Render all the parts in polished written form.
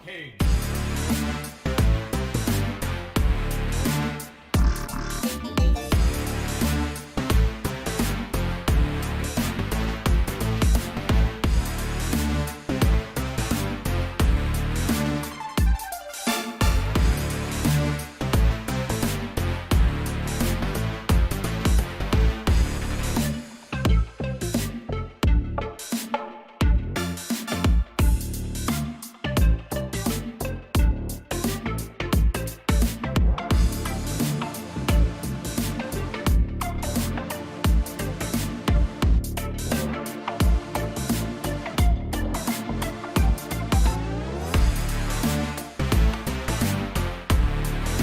King.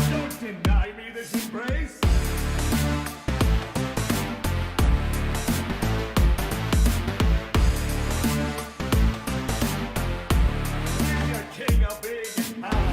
Don't deny me this embrace. Give your king a big pound.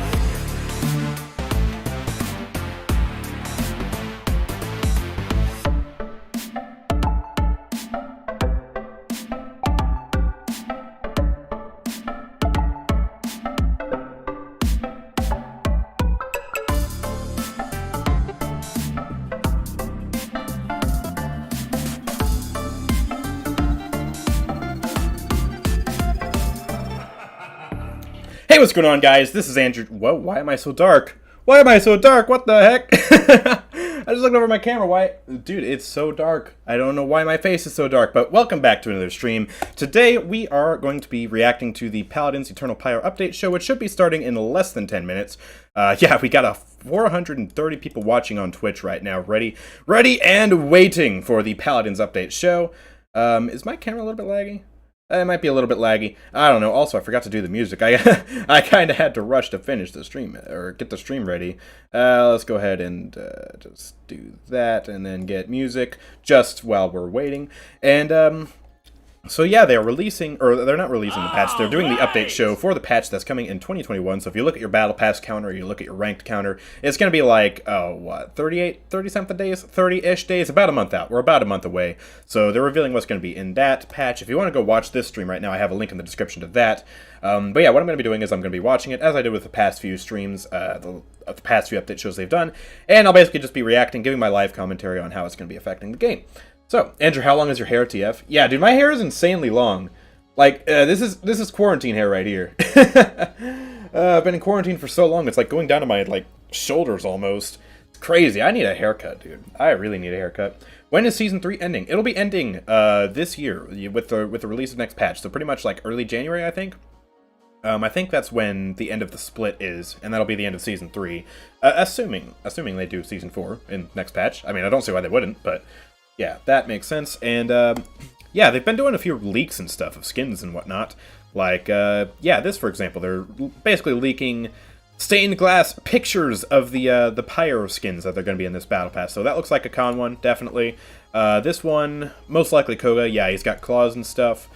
Hey, what's going on, guys? This is Andrew. Whoa, why am I so dark? Why am I so dark? What the heck? I just looked over my camera. Why? Dude, it's so dark. I don't know why my face is so dark, but welcome back to another stream. Today, we are going to be reacting to the Paladin's Eternal Pyre update show, which should be starting in less than 10 minutes. Yeah, we got 430 people watching on Twitch right now, ready and waiting for the Paladin's update show. Is my camera a little bit laggy? It might be a little bit laggy. I don't know. Also, I forgot to do the music. I kind of had to rush to finish the stream, or get the stream ready. Let's go ahead and just do that, and then get music just while we're waiting. And, so yeah, they're releasing, or they're not releasing the patch, they're doing the update show for the patch that's coming in 2021. So if you look at your battle pass counter, you look at your ranked counter, it's going to be like, oh, what, 30-something days? 30-ish days? About a month out. We're about a month away. So they're revealing what's going to be in that patch. If you want to go watch this stream right now, I have a link in the description to that. But yeah, what I'm going to be doing is I'm going to be watching it, as I did with the past few streams, the past few update shows they've done, and I'll basically just be reacting, giving my live commentary on how it's going to be affecting the game. So, Andrew, how long is your hair, TF? Yeah, dude, my hair is insanely long. Like, this is quarantine hair right here. I've been in quarantine for so long, it's like going down to my, like, shoulders almost. It's crazy. I need a haircut, dude. I really need a haircut. When is Season 3 ending? It'll be ending this year with the release of next patch, so pretty much like early January, I think. I think that's when the end of the split is, and that'll be the end of Season 3. Assuming they do Season 4 in next patch. I mean, I don't see why they wouldn't, but... yeah, that makes sense, and, yeah, they've been doing a few leaks and stuff of skins and whatnot. Like, yeah, this, for example, they're basically leaking stained glass pictures of the Pyre skins that they're going to be in this Battle Pass. So that looks like a con one, definitely. This one, most likely Koga. Yeah, he's got claws and stuff.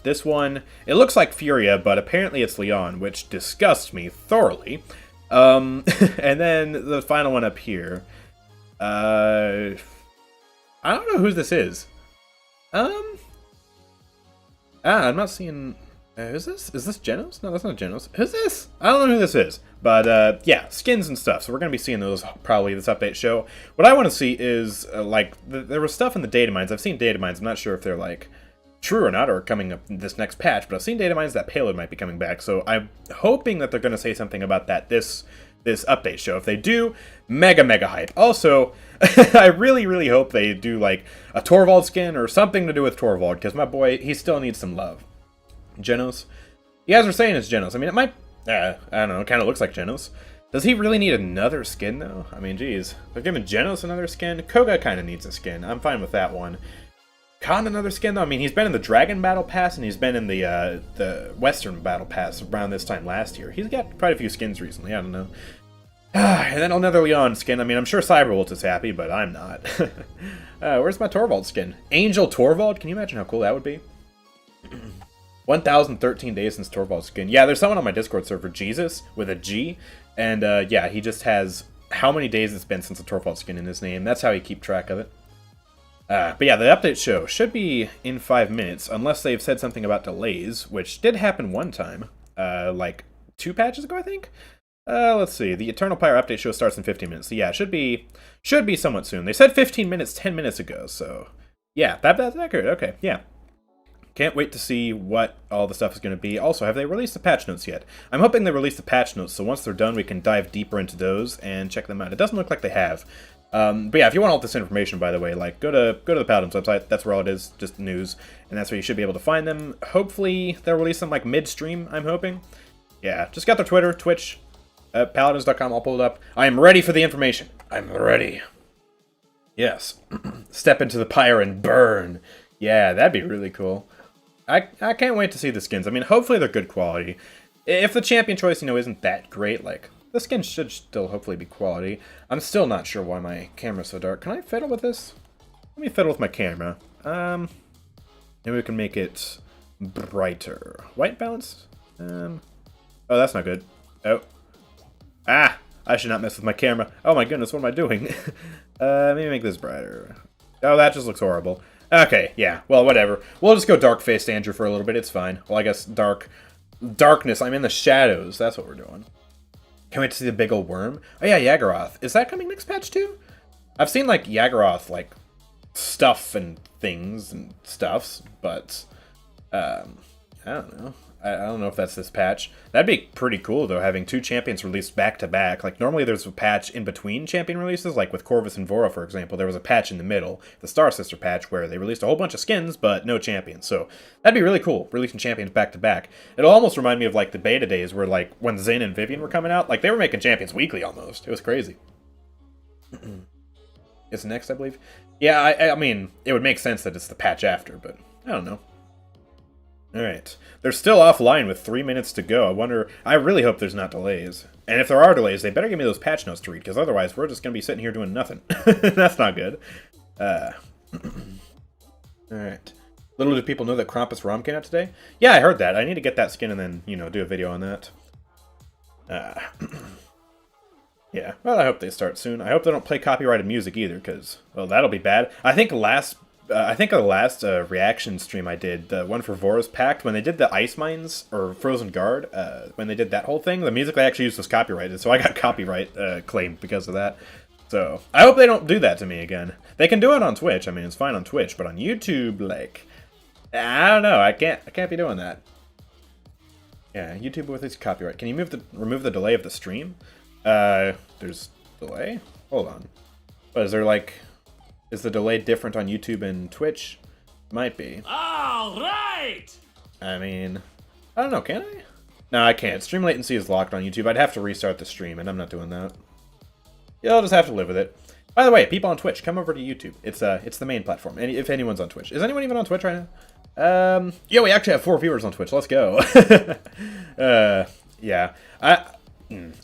This one, it looks like Furia, but apparently it's Leon, which disgusts me thoroughly. And then the final one up here. I don't know who this is. I'm not seeing... is this Genos? No, that's not Genos. Who's this? I don't know who this is. But, yeah, skins and stuff. So we're going to be seeing those probably this update show. What I want to see is, like, there was stuff in the data mines. I've seen data mines. I'm not sure if they're, like, true or not, or coming up in this next patch. But I've seen data mines that Payload might be coming back. So I'm hoping that they're going to say something about that this update show. If they do, mega hype. Also, I really hope they do like a Torvald skin or something to do with Torvald, because my boy, he still needs some love. Genos? You guys are saying it's Genos. I mean, it might, I don't know, it kind of looks like Genos. Does he really need another skin, though? I mean, geez. They're giving Genos another skin. Koga kind of needs a skin. I'm fine with that one. Khan another skin, though? I mean, he's been in the Dragon Battle Pass, and he's been in the Western Battle Pass around this time last year. He's got quite a few skins recently, I don't know. And then another Leon skin. I mean, I'm sure Cyberwolf is happy, but I'm not. Where's my Torvald skin? Angel Torvald? Can you imagine how cool that would be? 1,013 days since Torvald skin. Yeah, there's someone on my Discord server, Jesus, with a G. And, yeah, he just has how many days it's been since a Torvald skin in his name. That's how he keep track of it. But yeah, the update show should be in 5 minutes, unless they've said something about delays, which did happen one time, like 2 patches ago, I think. Let's see. The Eternal Pyre update show starts in 15 minutes. So yeah, it should be somewhat soon. They said 15 minutes 10 minutes ago, so yeah, that's accurate. Okay, yeah. Can't wait to see what all the stuff is going to be. Also, have they released the patch notes yet? I'm hoping they release the patch notes, so once they're done, we can dive deeper into those and check them out. It doesn't look like they have. But yeah, if you want all this information, by the way, like go to the Paladins website. That's where all it is, just news, and that's where you should be able to find them. Hopefully, they'll release them like mid-stream. I'm hoping. Yeah, just got their Twitter, Twitch, paladins.com. I'll pull it up. I am ready for the information. I'm ready. Yes, step into the pyre and burn. Yeah, that'd be really cool. I can't wait to see the skins. I mean, hopefully they're good quality. If the champion choice, isn't that great, like, the skins should still hopefully be quality. I'm still not sure why my camera's so dark. Can I fiddle with this? Let me fiddle with my camera. Maybe we can make it brighter. White balance? Oh, that's not good. Oh. Ah! I should not mess with my camera. Oh my goodness, what am I doing? Maybe make this brighter. Oh, that just looks horrible. Okay, yeah, well, whatever. We'll just go dark-faced Andrew for a little bit, it's fine. Well, I guess darkness, I'm in the shadows, that's what we're doing. Can't wait to see the big old worm. Oh yeah, Yaggorath. Is that coming next patch too? I've seen, like, Yaggorath, like, stuff and things and stuffs, but, I don't know. I don't know if that's this patch. That'd be pretty cool, though, having 2 champions released back-to-back. Like, normally there's a patch in between champion releases, like with Corvus and Vora, for example. There was a patch in the middle, the Star Sister patch, where they released a whole bunch of skins, but no champions. So, that'd be really cool, releasing champions back-to-back. It'll almost remind me of, like, the beta days where, like, when Zin and Vivian were coming out, like, they were making champions weekly, almost. It was crazy. It's next, I believe? Yeah, I mean, it would make sense that it's the patch after, but I don't know. Alright. They're still offline with 3 minutes to go. I really hope there's not delays. And if there are delays, they better give me those patch notes to read, because otherwise we're just going to be sitting here doing nothing. That's not good. Alright. Little do people know that Krampus ROM came out today? Yeah, I heard that. I need to get that skin and then, do a video on that. Yeah, well, I hope they start soon. I hope they don't play copyrighted music either, because, well, that'll be bad. I think the last reaction stream I did, the one for Vora's Pact, when they did the Ice Mines, or Frozen Guard, when they did that whole thing, the music they actually used was copyrighted, so I got copyright claimed because of that. So, I hope they don't do that to me again. They can do it on Twitch, I mean, it's fine on Twitch, but on YouTube, like, I don't know, I can't be doing that. Yeah, YouTube with its copyright. Can you remove the delay of the stream? There's delay? Hold on. But is there, like... Is the delay different on YouTube and Twitch? Might be. All right. I mean, I don't know, can I? No, I can't. Stream latency is locked on YouTube. I'd have to restart the stream, and I'm not doing that. Yeah, I'll just have to live with it. By the way, people on Twitch, come over to YouTube. It's the main platform. If anyone's on Twitch. Is anyone even on Twitch right now? Yeah, we actually have 4 viewers on Twitch. Let's go. Yeah.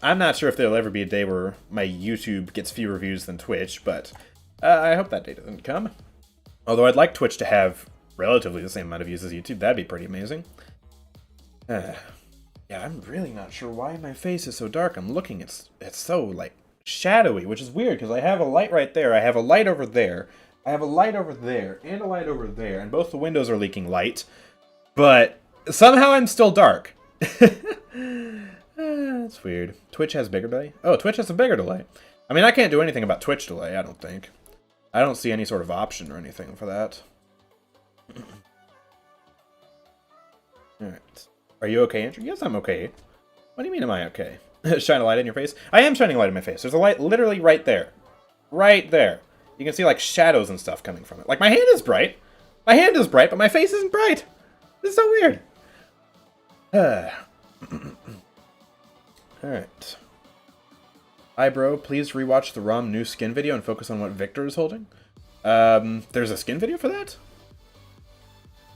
I'm not sure if there'll ever be a day where my YouTube gets fewer views than Twitch, but... I hope that day doesn't come. Although I'd like Twitch to have relatively the same amount of views as YouTube. That'd be pretty amazing. Yeah, I'm really not sure why my face is so dark. I'm looking, it's so, like, shadowy, which is weird, because I have a light right there, I have a light over there, I have a light over there, and a light over there, and both the windows are leaking light, but somehow I'm still dark. That's weird. Twitch has bigger delay? Oh, Twitch has a bigger delay. I mean, I can't do anything about Twitch delay, I don't think. I don't see any sort of option or anything for that. Alright. Are you okay, Andrew? Yes, I'm okay. What do you mean, am I okay? Shine a light in your face? I am shining a light in my face. There's a light literally right there. Right there. You can see, like, shadows and stuff coming from it. Like, my hand is bright. My hand is bright, but my face isn't bright. This is so weird. Alright. Hi, bro. Please rewatch the ROM new skin video and focus on what Victor is holding. There's a skin video for that?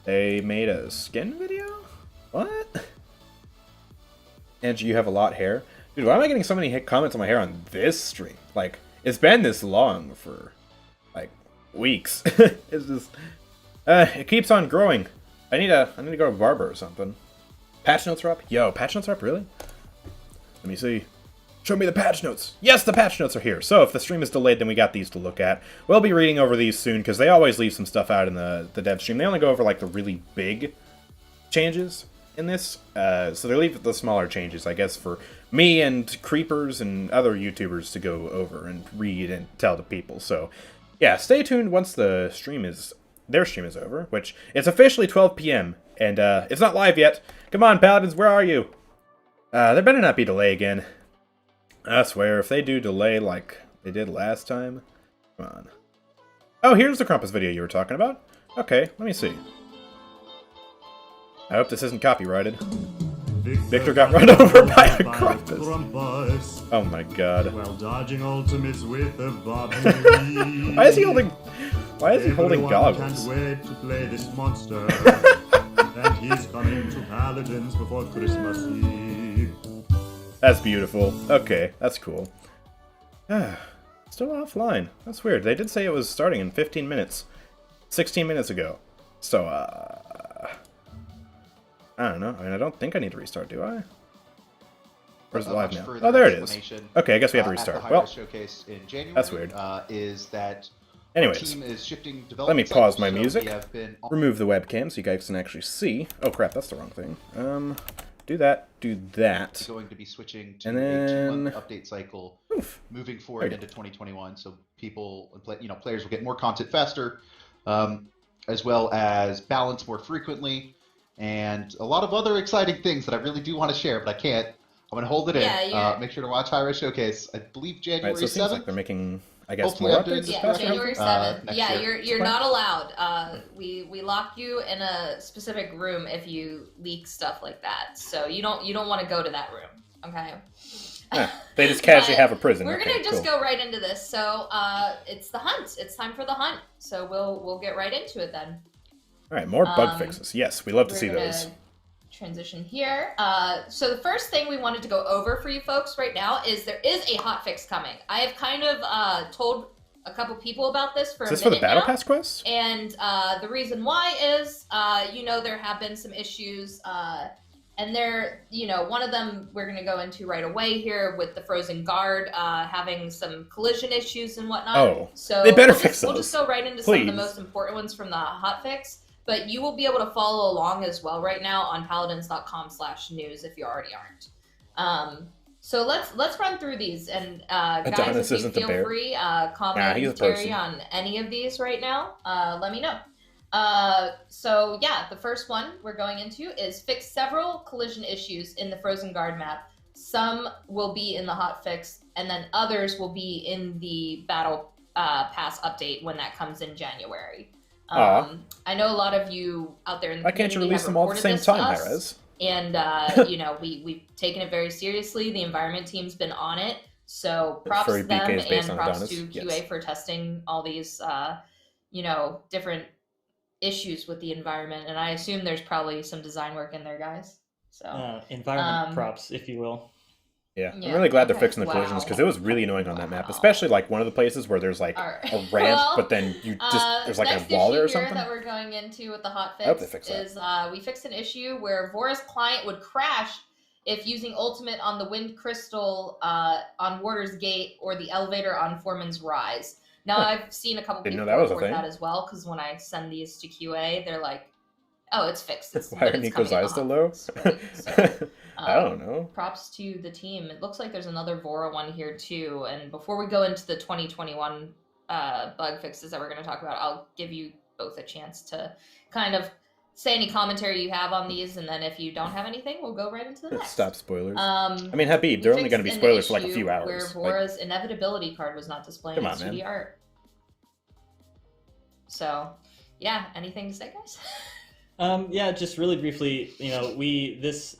They made a skin video? What? Andrew, you have a lot of hair. Dude, why am I getting so many comments on my hair on this stream? Like, it's been this long for, like, weeks. It's just... it keeps on growing. I need to go to a barber or something. Patch notes are up? Yo, patch notes are up? Really? Let me see. Show me the patch notes. Yes, the patch notes are here. So if the stream is delayed, then we got these to look at. We'll be reading over these soon, because they always leave some stuff out in the dev stream. They only go over, like, the really big changes. in this. So they leave the smaller changes, I guess, for me and creepers and other YouTubers to go over and read and tell the people. So yeah, stay tuned once their stream is over, which it's officially 12 p.m. and it's not live yet. Come on, Paladins, where are you? There better not be delay again. I swear, if they do delay like they did last time, come on. Oh, here's the Krampus video you were talking about. Okay, let me see. I hope this isn't copyrighted. Victor got run over by a Krampus. Oh my god. While dodging ultimates with a Why is he holding goggles? Can't wait to play this monster. And he's coming to Paladins before Christmas Eve. That's beautiful. Okay, that's cool. Still offline. That's weird. They did say it was starting in 15 minutes. 16 minutes ago. So, I don't know. I mean, I don't think I need to restart, do I? Or is it live now? Oh, there it is. Okay, I guess we have to restart. Well, showcase in January, that's weird. Is that anyways, team is shifting let me pause my cycles, music, so remove the webcam so you guys can actually see. Oh crap, that's the wrong thing. Do that, do that. Going to be switching to and a then 2-month update cycle moving forward into 2021, so people, players will get more content faster, as well as balance more frequently, and a lot of other exciting things that I really do want to share, but I can't. I'm going to hold it in. Make sure to watch Pyre Showcase. I believe January 7th. So it seems like they're making, I guess, Hopefully more I'm doing updates. this Yeah, January 7th. Yeah, year. you're not allowed. We lock you in a specific room if you leak stuff like that. So you don't want to go to that room. Okay. They just casually have a prison. We're gonna just go right into this. So it's the hunt. It's time for the hunt. So we'll get right into it then. All right, more bug fixes. Yes, we love to see those. Transition here. So the first thing we wanted to go over for you folks right now is there is a hotfix coming. I have kind of told a couple people about this for a minute now. Is this for the Battle Pass quest? And the reason why is, there have been some issues, and one of them we're going to go into right away here with the Frozen Guard having some collision issues and whatnot. Oh, so they better fix those. We'll just go right into some of the most important ones from the hotfix. But you will be able to follow along as well right now on paladins.com/news if you already aren't. So let's run through these, and guys, if you feel free, commentary on any of these right now, let me know. So yeah, the first one we're going into is fix several collision issues in the Frozen Guard map. Some will be in the hotfix, and then others will be in the Battle Pass update when that comes in January. I know a lot of you out there in the Why can't you community release have them all at the same reported time, this to us. Hi-Rez? And, we've taken it very seriously. The environment team's been on it. So props to them and props to QA for testing all these, different issues with the environment. And I assume there's probably some design work in there, guys. So environment props, if you will. Yeah, I'm really glad they're fixing the collisions because it was really annoying on that map, especially like one of the places where there's like a ramp, but then you just there's like a wall there or something. Next issue that we're going into with the hotfix I hope they fix that. is we fixed an issue where Vora's client would crash if using ultimate on the Wind Crystal on Warder's Gate or the elevator on Foreman's Rise. Now I've seen a couple people report that as well because when I send these to QA, they're like, "Oh, it's fixed." Why are Nico's eyes so low? So, I don't know. Props to the team. It looks like there's another Vora one here too. And before we go into the 2021 bug fixes that we're going to talk about, I'll give you both a chance to kind of say any commentary you have on these, and then if you don't have anything, we'll go right into the next. Stop spoilers. I mean, Habib, they're only going to be spoilers for like a few hours. Where Vora's inevitability card was not displaying its 2D art. So, yeah, anything to say, guys? Yeah, just really briefly, this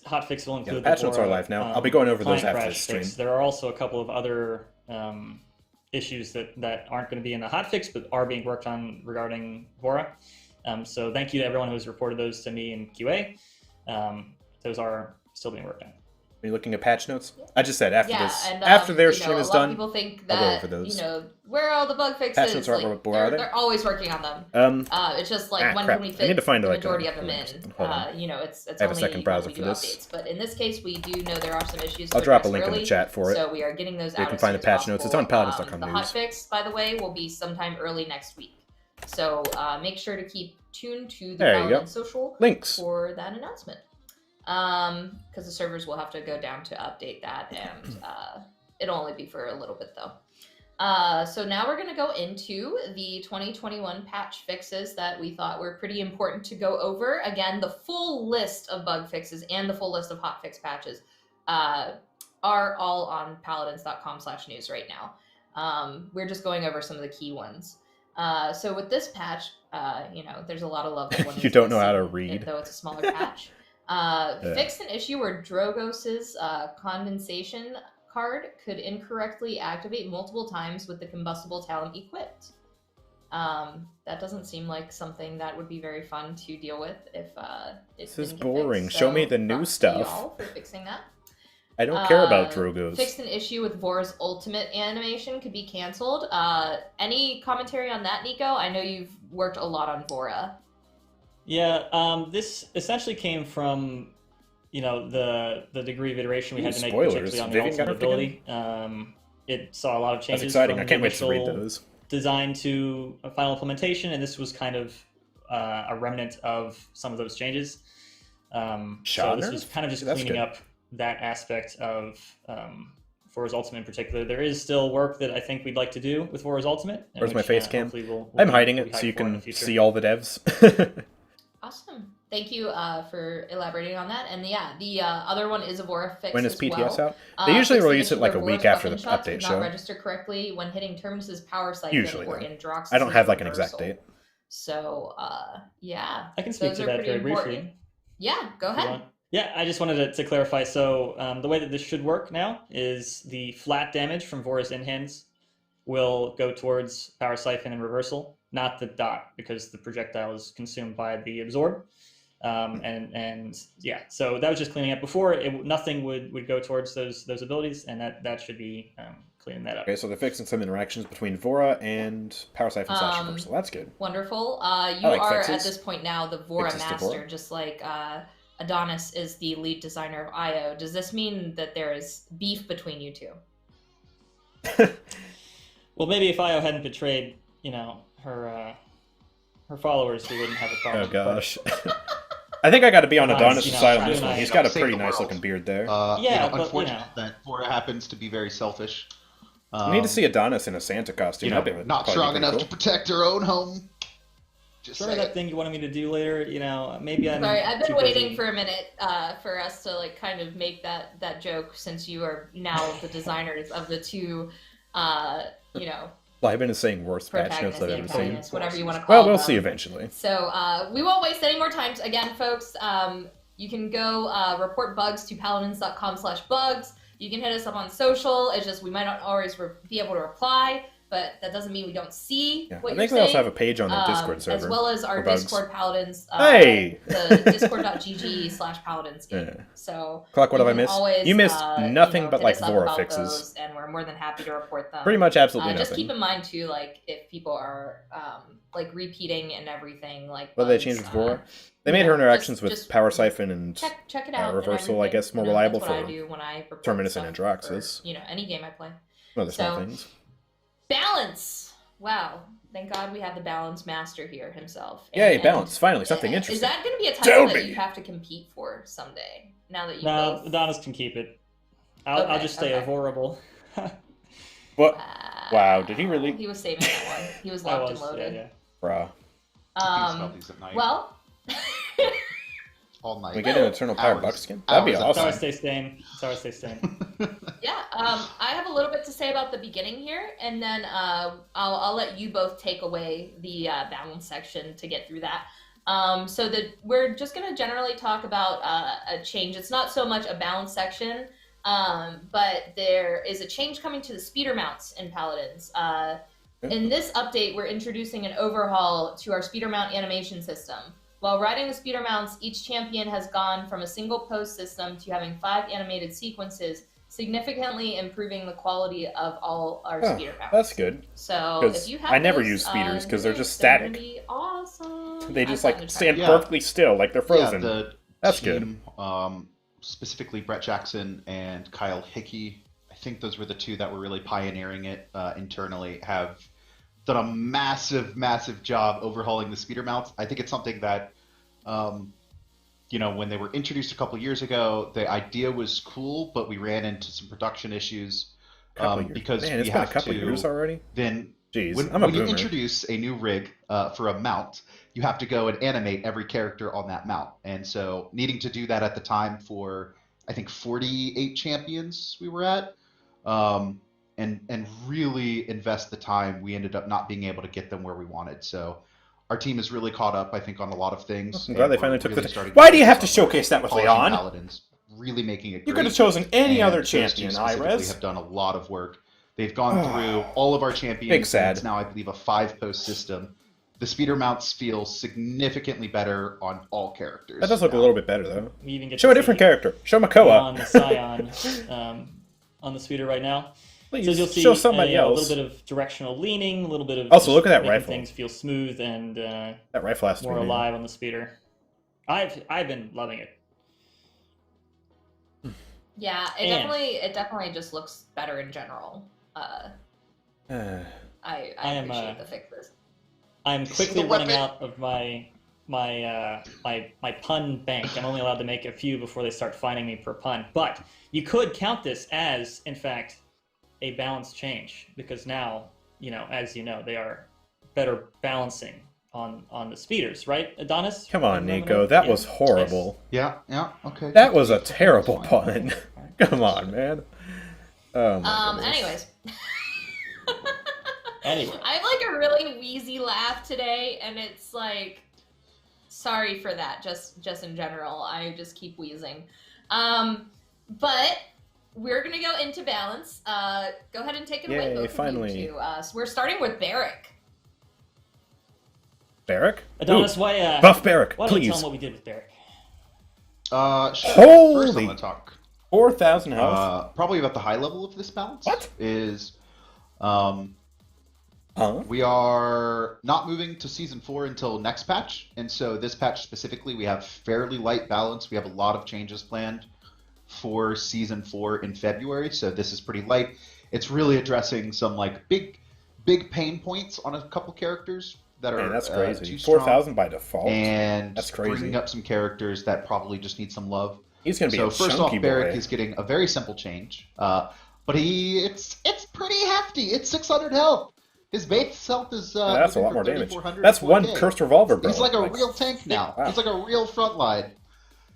hotfix will include the patch notes are live now. I'll be going over those after the stream. There are also a couple of other issues that aren't going to be in the hotfix, but are being worked on regarding Vora. So thank you to everyone who's reported those to me in QA. Those are still being worked on. Are you looking at patch notes? I just said after their stream is done, people think I'll that, go over those. Where are all the bug fixes? Patch notes are they're always working on them. It's just like when can we fit the majority of them in? It's I have a second browser for this. Updates. But in this case, we do know there are some issues. I'll drop a link in the chat for it. So we are getting those out. You can find the patch notes. It's on paladins.com The hotfix, by the way, will be sometime early next week. So make sure to keep tuned to the Paladin social links for that announcement. because the servers will have to go down to update that, and it'll only be for a little bit though. So now we're going to go into the 2021 patch fixes that we thought were pretty important to go over. Again, the full list of bug fixes and the full list of hotfix patches are all on paladins.com/news right now. We're just going over some of the key ones. So with this patch, there's a lot of love that one You don't know how to read. though it's a smaller patch. Fixed an issue where Drogos's condensation card could incorrectly activate multiple times with the combustible talent equipped. That doesn't seem like something that would be very fun to deal with if this is boring. Show me the new stuff. Y'all for fixing that. I don't care about Drogos. Fixed an issue with Vora's ultimate animation could be canceled. Any commentary on that, Nico? I know you've worked a lot on Vora. Yeah, this essentially came from, the degree of iteration we had to make, particularly on the ultimate ability. It saw a lot of changes. That's exciting. From I can't the wait to read initial those. design to a final implementation, and this was kind of a remnant of some of those changes. So this was kind of just cleaning up that aspect of Vora's Ultimate in particular. There is still work that I think we'd like to do with Vora's Ultimate. Where's my face cam? We'll I'm hiding it so you can see all the devs. Awesome. Thank you for elaborating on that. And yeah, the other one is a Vora fix. When is as PTS well. out? They usually Fixed the release it issue like a where week Vora's after the weapon shots update would show. not register correctly when hitting terms as power siphon Usually, or though. in Drox's I don't have like an reversal. exact date. So yeah, I can speak those to are that pretty very important. briefly. Yeah, go ahead. Yeah, I just wanted to clarify. So the way that this should work now is the flat damage from Vora's in-hands will go towards power siphon and reversal, not the dot, because the projectile is consumed by the absorb. And yeah, so that was just cleaning up. Before, nothing would go towards those abilities, and that should be cleaning that up. Okay, so they're fixing some interactions between Vora and power siphon / reversal. That's good. Wonderful. You like are fixes. at this point now the Vora Fixes to master, Vora. just like Adonis is the lead designer of IO. Does this mean that there is beef between you two? Well, maybe if Io hadn't betrayed, her followers, we wouldn't have a problem. Oh gosh. I think I got to be on Adonis, Adonis' side on you this know, one. I- He's got a Save pretty the nice world. looking beard there. Yeah, but, unfortunate that Vora happens to be very selfish. We need to see Adonis in a Santa costume. That'd be- not probably strong be enough pretty to protect her own home. Just Remember saying. that thing you wanted me to do later? Maybe I'm. Sorry, I've been too waiting busy. for a minute for us to like kind of make that joke, since you are now the designers of the two, Well, I've been saying worst patch notes protagonists, I've ever seen. antagonists, whatever you want to call Well, them. we'll see eventually. So we won't waste any more time. Again, folks, you can go report bugs to paladins.com/bugs. You can hit us up on social. It's just we might not always be able to reply, but that doesn't mean we don't see Yeah. what I you're think we saying. also have a page on the Discord server. As well as our for bugs. Discord Paladins. Hey! The discord.gg/Paladins game. Yeah. So Clock, what you have I can missed? always, You missed nothing but hit like us up Vora about fixes. those, and we're more than happy to report them. Pretty much absolutely Just nothing. keep in mind too, like if people are like repeating and everything, like What did they bugs, change with Vora? They made her interactions with just Power Siphon and check it out. and Reversal, I everything. guess, more You know, reliable that's what for I do when I report Terminus and stuff Androxus. for, any game I play. other small So- things. Balance. Wow. Thank God we have the balance master here himself. Yay, And- balance. Finally, something Is interesting. that going to be a Tell title that me. you have to compete for someday? Now that you No, both... Adonis can keep it. I'll Okay, just stay okay. avoidable. What? Wow, did he really? He was saving that one. He was I locked was, and loaded. yeah. Bruh. Thinking about these at night. Well... all night. We get an Eternal Pyre Hours. buckskin? That'd be Hours at That's how I awesome. stay sane. That's how I stay sane. Yeah, I have a little bit to say about the beginning here, and then I'll let you both take away the balance section to get through that. So we're just going to generally talk about a change. It's not so much a balance section, but there is a change coming to the speeder mounts in Paladins. In this update, we're introducing an overhaul to our speeder mount animation system. While riding the speeder mounts, each champion has gone from a single pose system to having 5 animated sequences, significantly improving the quality of all our Oh, speeder mounts. that's good. So 'Cause if you have I never those, use speeders 'cause they're just they're static. gonna be awesome. They just I've like gotten to try stand Yeah. perfectly still, like they're frozen. Yeah, the That's team, specifically Brett Jackson and Kyle Hickey, I think those were the two that were really pioneering it internally, have done a massive, massive job overhauling the speeder mounts. I think it's something that, when they were introduced a couple years ago, the idea was cool, but we ran into some production issues because Man, it's we been a have couple to years already. then Jeez, when, I'm a when you boomer. introduce a new rig for a mount, you have to go and animate every character on that mount. And so needing to do that at the time for, I think, 48 champions we were at, and really invest the time, we ended up not being able to get them where we wanted. So our team is really caught up, I think, on a lot of things. I'm glad they and finally we're took really the starting time. Why do you focus have to on showcase that with polishing Leon? Paladins, really making it You great. could have chosen any And other those two champion, specifically Iris. have done a lot of work. They've gone through all of our champions. Big sad. And it's now, I believe, a 5-post system. The speeder mounts feel significantly better on all characters. That does look a now. little bit better, though. We even get Show to a different see character. Show on Makoa. the Scion on the speeder right now. Please, So you'll see show somebody a else. little bit of directional leaning, a little bit of Also, just look at that making rifle. Things feel smooth and That rifle has to more be new. alive on the speeder. I've been loving it. Yeah, it definitely just looks better in general. I am, appreciate the fixes. I'm quickly the running weapon. out of my pun bank. I'm only allowed to make a few before they start finding me per pun. But you could count this as, in fact, a balance change because now, as you know, they are better balancing on the speeders, right, Adonis? Come on, Remember Nico. That was Yes. horrible. Yeah, okay. That was a terrible pun. Come on, man. Oh my goodness. Anyways. Anyway. I have like a really wheezy laugh today, and it's like, sorry for that. Just in general, I just keep wheezing. But we're gonna go into balance. Go ahead and take it away. Yay, Both finally. of you two. So we're starting with Barrick. Barrick? Adonis, Ooh, why buff Barrick, why don't you tell please. them what we did with Barrick? Sure. Holy- First, I'm going to talk 4,000 health. probably about the high level of this balance. What? Is Huh? we are not moving to Season 4 until next patch, and so this patch specifically, we have fairly light balance. We have a lot of changes planned for Season 4 in February, so this is pretty light. It's really addressing some like big pain points on a couple characters that are Man, that's crazy. too strong, 4,000 by default. and That's crazy. bringing up some characters that probably just need some love. He's going to be So a first chunky off, Barrick boy. is getting a very simple change, but it's pretty hefty. It's 600 health. His base health is Yeah, that's a moving lot from more damage. 3,400 That's to one 4K. cursed revolver, bro. He's like a real tank now. Wow. He's like a real frontline.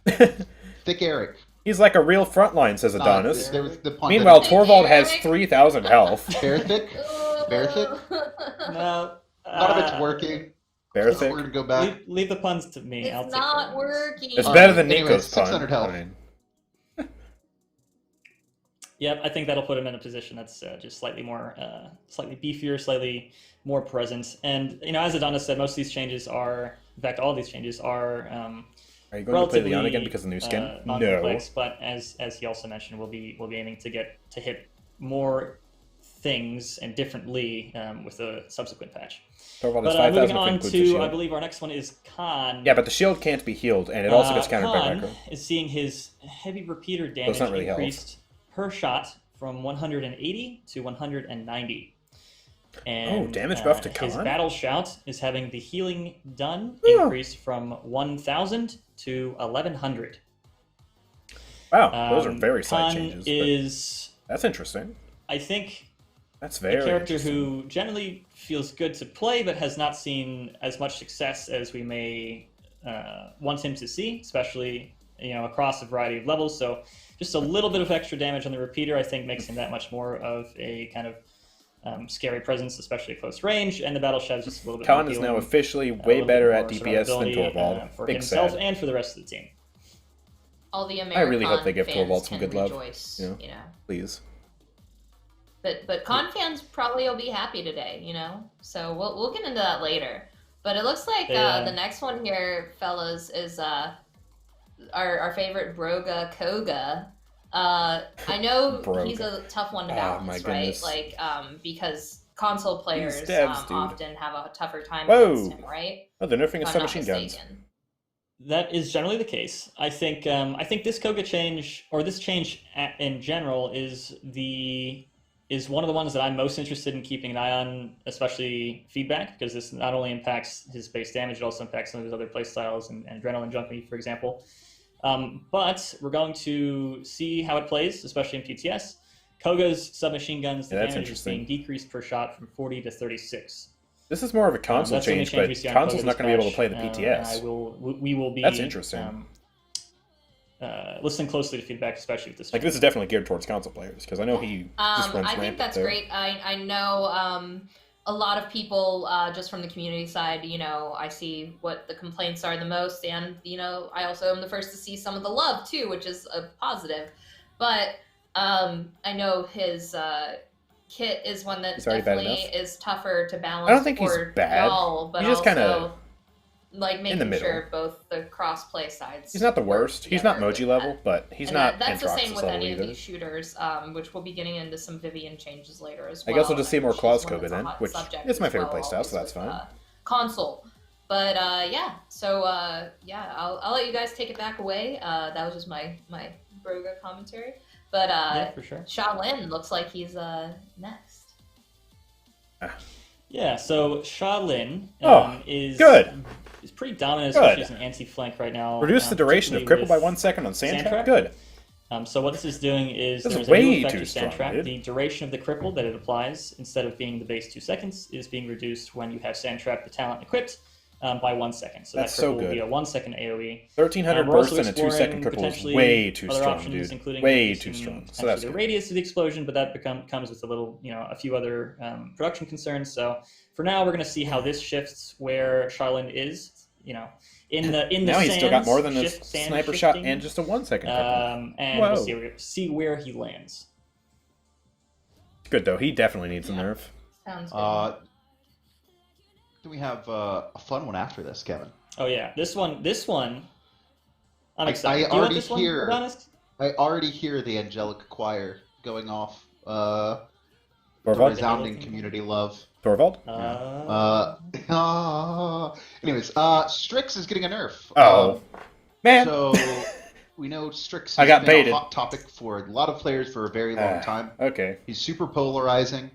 Thick Eric. He's like a real frontline, says Adonis. There was the pun. Meanwhile, Thick Torvald has Eric. 3,000 health. Bear thick. Bear thick. No. None of it's working. Bear So thick. we're gonna go back. Leave the puns to me. I'll It's take not them. working. It's All better right, than anyways, Nico's pun. 600 health. I mean, Yep, I think that'll put him in a position that's just slightly more, slightly beefier, slightly more present. And as Adonis said, most of these changes are, in fact, all of these changes are are you going to play relatively Leon again because of the new skin? No. non-complex. But as he also mentioned, we'll be aiming to hit more things and differently with the subsequent patch. Torvald has But 5,000 moving if on includes the to, shield. I believe our next one is Khan. Yeah, but the shield can't be healed, and it also gets countered by Khan micro. is seeing his heavy repeater damage not really health. increased per shot from 180 to 190. And, damage buff to his Khan? battle shout is having the healing done Yeah. increase from 1,000 to 1,100. Wow, those are very side Khan changes. but is, that's interesting. I think, That's a very character interesting. who generally feels good to play, but has not seen as much success as we may want him to see, especially across a variety of levels. So just a little bit of extra damage on the repeater, I think, makes him that much more of a kind of scary presence, especially at close range. And the battle shout is just a little bit Khan more is now healing, officially a way little bit better more at DPS than survivability, Torvald. for Big himself sad. and for the rest of the team. All the American I really hope they give fans Torvald some can good love, rejoice, you know? Please. But Con fans probably will be happy today, So we'll get into that later. But it looks like the next one here, fellas, is our favorite Broga Koga. I know he's a tough one to Oh, my balance, right? goodness. Like because console players devs, dude. often have a tougher time Whoa. against him, right? Oh, they're nerfing his If I'm not submachine guns. mistaken. That is generally the case. I think this Koga change, or this change in general, is one of the ones that I'm most interested in keeping an eye on, especially feedback, because this not only impacts his base damage, it also impacts some of his other playstyles and adrenaline junkie, for example. But we're going to see how it plays, especially in PTS. Koga's submachine guns, the Yeah, that's damage is being interesting. decreased per shot from 40 to 36. This is more of a console That's the only change, change we but see on console's Koga's not going to be able to play the patch, PTS. we will be. That's interesting. Listening closely to feedback, especially with this. Like, this is definitely geared towards console players, because I know he just runs I think rampant that's there. great. I know a lot of people just from the community side, you know, I see what the complaints are the most, and you know, I also am the first to see some of the love too, which is a positive. But I know his kit is one that He's already bad definitely enough. is tougher to balance. I don't think he's for bad. y'all, but He's just also kinda like making in the middle. sure both the cross play sides. He's not the work worst. He's not together Moji with level, that. but he's And not that's the same Anthroxus with level any of either. these shooters, which we'll be getting into some Vivian changes later as I well. guess we'll just see and more she's Claus one Koga that's a then, hot which subject is my as favorite well, playstyle, so always that's with, fine. console. But yeah, so yeah, I'll let you guys take it back away. That was just my Broga commentary. But Yeah, for sure. Shaolin looks like he's next. Yeah, so Shaolin Oh, is good. Is pretty dominant, Good. especially as an anti-flank right now. Reduce the duration of particularly cripple by with 1 second on sand Sand trap? Trap? Good. So what this is doing is This is there's way a new too effective sand strong, trap. dude. The duration of the cripple that it applies, instead of being the base 2 seconds, is being reduced when you have sand trap the talent equipped by 1 second. So That's that so cripple will be good. a 1 second AoE. 1300 We're burst also and a 2 second exploring cripple is potentially way too other strong, options, dude. including Way too increasing strong. So potentially that's the good. radius of the explosion, but that comes with a little, a few other production concerns. So for now, we're going to see how this shifts where Shaolin is. In the Now he's still got more than a shift, sand sniper shot shifting, and just a 1 second cripple. and Whoa. we'll see where he lands. Good though. He definitely needs a Yeah. nerf. Sounds good. Then we have a fun one after this, Kevin. Oh yeah, this one. I'm I excited. Do you want already this one, hear- Adonis? I already hear the angelic choir going off. The Torvald? resounding community love. Torvald? Anyways, Strix is getting a nerf. Oh. Man. So we know Strix I has got been baited. a hot topic for a lot of players for a very long time. Okay. He's super polarizing.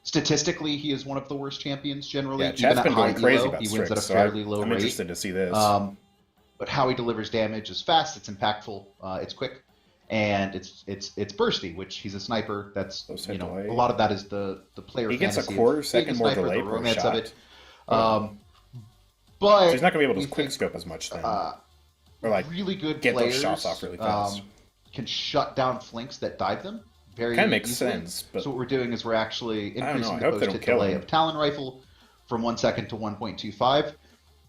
Statistically, he is one of the worst champions generally. Yeah, Even chat's at been high going crazy elo, about he wins at a Strix, so fairly low I'm rate. interested to see this. But how he delivers damage is fast, it's impactful, it's quick, and it's bursty, which he's a sniper. That's So a delay. lot of that is the player. He gets a fantasy of quarter being a second more sniper, delay the per romance shot. of it. But So he's not going to be able we to quick think, scope as much then. or like, really good get those players shots off really fast. can shut down flinks that dive them very Kind of makes easily. sense, but So what we're doing is we're actually I don't know, increasing I the hope they don't post-hit kill delay him. of Talon Rifle from 1 second to 1.25.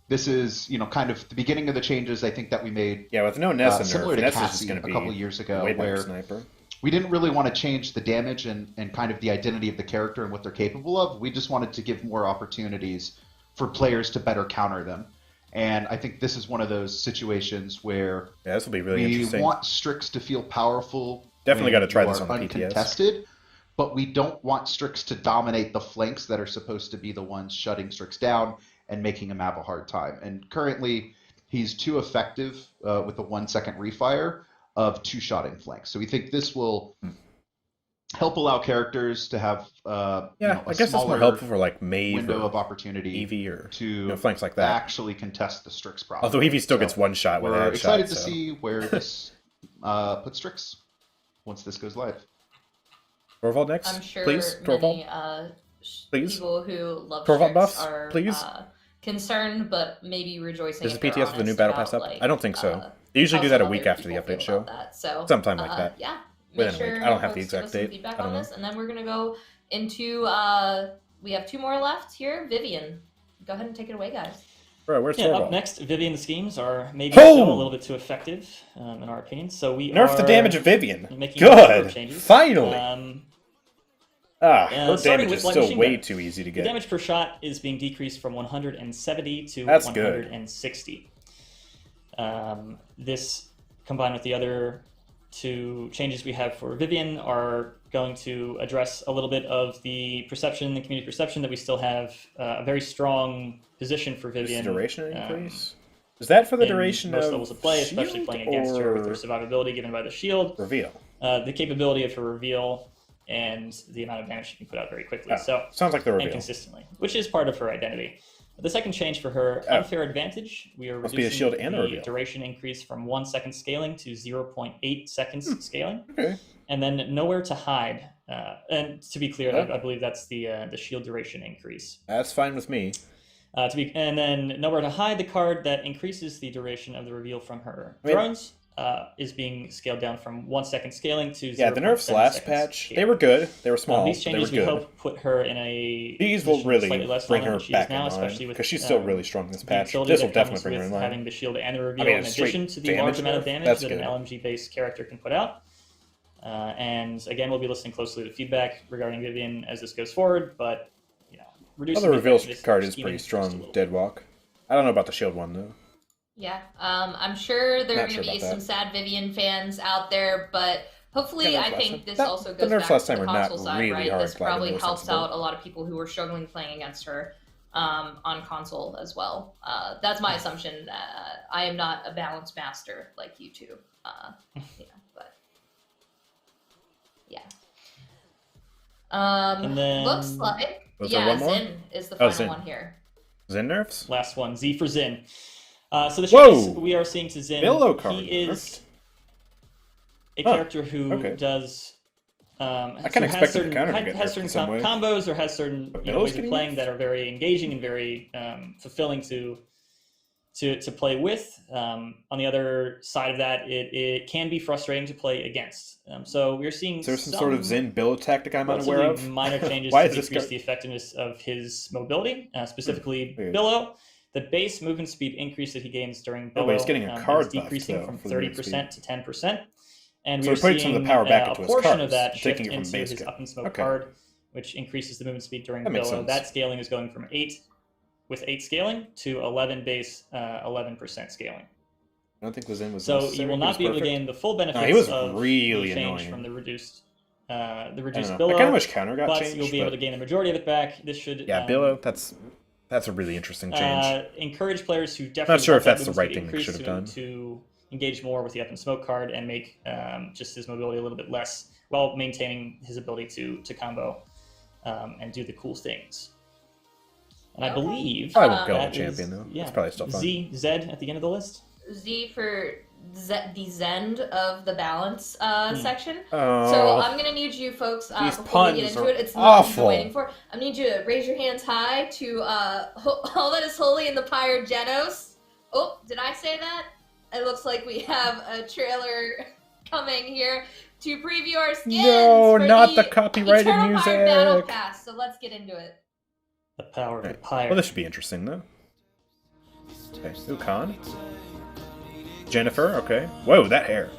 This is, kind of the beginning of the changes I think that we made yeah, with no Nessa similar nerf, to Nessa's just Cassie going to a be couple years ago, way better where sniper. we didn't really want to change the damage and kind of the identity of the character and what they're capable of. We just wanted to give more opportunities for players to better counter them. And I think this is one of those situations where Yeah, this will be really we interesting. want Strix to feel powerful. Definitely when gotta try you this are on the PTS. uncontested, but we don't want Strix to dominate the flanks that are supposed to be the ones shutting Strix down and making him have a hard time. And currently, he's too effective with a 1 second refire of two-shotting flanks. So we think this will help allow characters to have Yeah, a I guess that's more smaller helpful for like Maeve window or of opportunity Eevee or to flanks like that. actually contest the Strix problem. Although Eevee still So gets one shot with a we're headshot. excited to so. see where this puts Strix once this goes live. Torvald next, I'm sure please. Torvald, many please. people who love Torvald Strix buffs, are please. Concerned, but maybe rejoicing. Is the if they're PTS with the new honest battle about, pass up? like, I don't think so. They usually how do that a some week other after the people update feel show. about that. So Sometime like that. Yeah. Within Make a week. sure I don't have the folks give exact us some date. feedback I don't on know. this, and then we're gonna go into we have 2 more left here. Vivian, go ahead and take it away, guys. Bro, where's Yeah, Torvald? up next, Vivian the schemes are maybe Boom! still a little bit too effective, in our opinion. So we Nerf the are damage of Vivian. making a number of Good. changes. Finally. Her starting damage with is light still machine way gun. too easy to The get. damage per shot is being decreased from 170 to That's good. 160. This, combined with the other 2 changes we have for Vivian, are going to address a little bit of the perception, the community perception, that we still have a very strong position for Is Vivian. the duration increase? Is that for the in duration most of levels of play, especially shield playing against her with her or survivability given by the shield, reveal? the capability of her reveal, and the amount of damage she can put out very quickly. Oh, So sounds like the and reveal. consistently, which is part of her identity. The second change for her, Unfair Advantage, we are Must be a reducing shield and a the reveal. duration increase from 1 second scaling to 0.8 seconds scaling. Okay. And then Nowhere to Hide. And to be clear, I believe that's the shield duration increase. That's fine with me. And then Nowhere to Hide, the card that increases the duration of the reveal from her drones, is being scaled down from 1 second scaling to 0.7 Yeah, the nerfs last patch, they were good. They were small. These changes they were we good. hope put her in a These will position really slightly less bring dominant her than she back is now, in line especially with because she's still really strong this patch. utility This will that definitely comes bring her in with line. having the shield and the reveal, I mean, in it's addition straight to the large damage amount of nerf. damage That's that an good. LMG-based character can put out. And again, we'll be listening closely to feedback regarding Vivian as this goes forward, but reducing Well, the reveal effectiveness card of is scheming pretty just a strong, little. Deadwalk. I don't know about the shield one, though. Yeah, I'm sure there are Not going to sure be about some that. sad Vivian fans out there, but hopefully, Yeah, I nerfs think last this time. also The goes nerfs back last to time the were not console side, really right? hard, This but probably they were helps sensible. out a lot of people who are struggling playing against her on console as well. That's my assumption. I am not a balance master like you two, but yeah. And then- Looks like Was there one more? Zin is the final Zin. one here. Zen nerfs? Last one, Z for Zin. So the Whoa! changes we are seeing to Zin, Billow card he is a Huh. character who Okay. does. I kinda expected the counter to get has nerfed certain in some way. combos or has certain But Billow's ways of getting playing nerfed? that are very engaging and very fulfilling to play with. On the other side of that, it can be frustrating to play against. So we're seeing Is there some sort of Zen build tactic I'm unaware relatively of? minor changes Why to is this decrease card- the effectiveness of his mobility, specifically Weird. Billow. The base movement speed increase that he gains during Oh, Billow but he's getting a card is buff, decreasing though, from for the movement 30% to 10%. And So we're we're putting seeing some of the power back a into his portion cards, of that shift taking it from into base his game. up and smoke Okay. card, which increases the movement speed during That makes Billow. sense. That scaling is going from 8 with 8 scaling to 11 base 11% scaling. I don't think the Zen was So necessary. you will He not was be able to perfect. gain the full benefits he was of really the change annoying. from the reduced I don't know. Billow. I kind of wish counter got but changed. you'll be able to gain the majority of it back. This should Yeah, Billow, that's a really interesting change. encourage players who definitely Not sure want if that that's the movement right speed thing they increase should have done. to engage more with the up and smoke card and make just his mobility a little bit less, while maintaining his ability to combo and do the cool things. And I Okay. believe Probably won't go on that the champion, is- though. Yeah, It's probably still fun. Z at the end of the list. Z for the Zend of the balance section. Oh. So I'm gonna need you folks These before we get puns into are it. It's not what you've been awful. waiting for. I need you to raise your hands high to all that is holy in the Pyre Genos. Oh, did I say that? It looks like we have a trailer coming here to preview our skins. No, for not the copyrighted Eternal Pyre Battle music. Pass. So let's get into it. The power of the Right. pyre. Well, this should be interesting, though. Okay, ooh, Khan. Jennifer, okay. Whoa, that hair.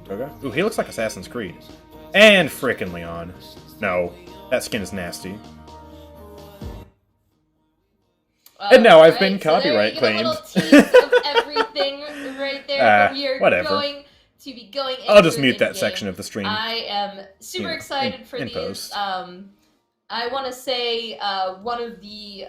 Okay. Ooh, he looks like Assassin's Creed. And frickin' Leon. No, that skin is nasty. And now I've been copyright so there you get a little claimed. tease of everything right there. But we are whatever. going to be going into I'll just mute the that game. section of the stream. I am super You know, excited for in these. post. I want to say one of the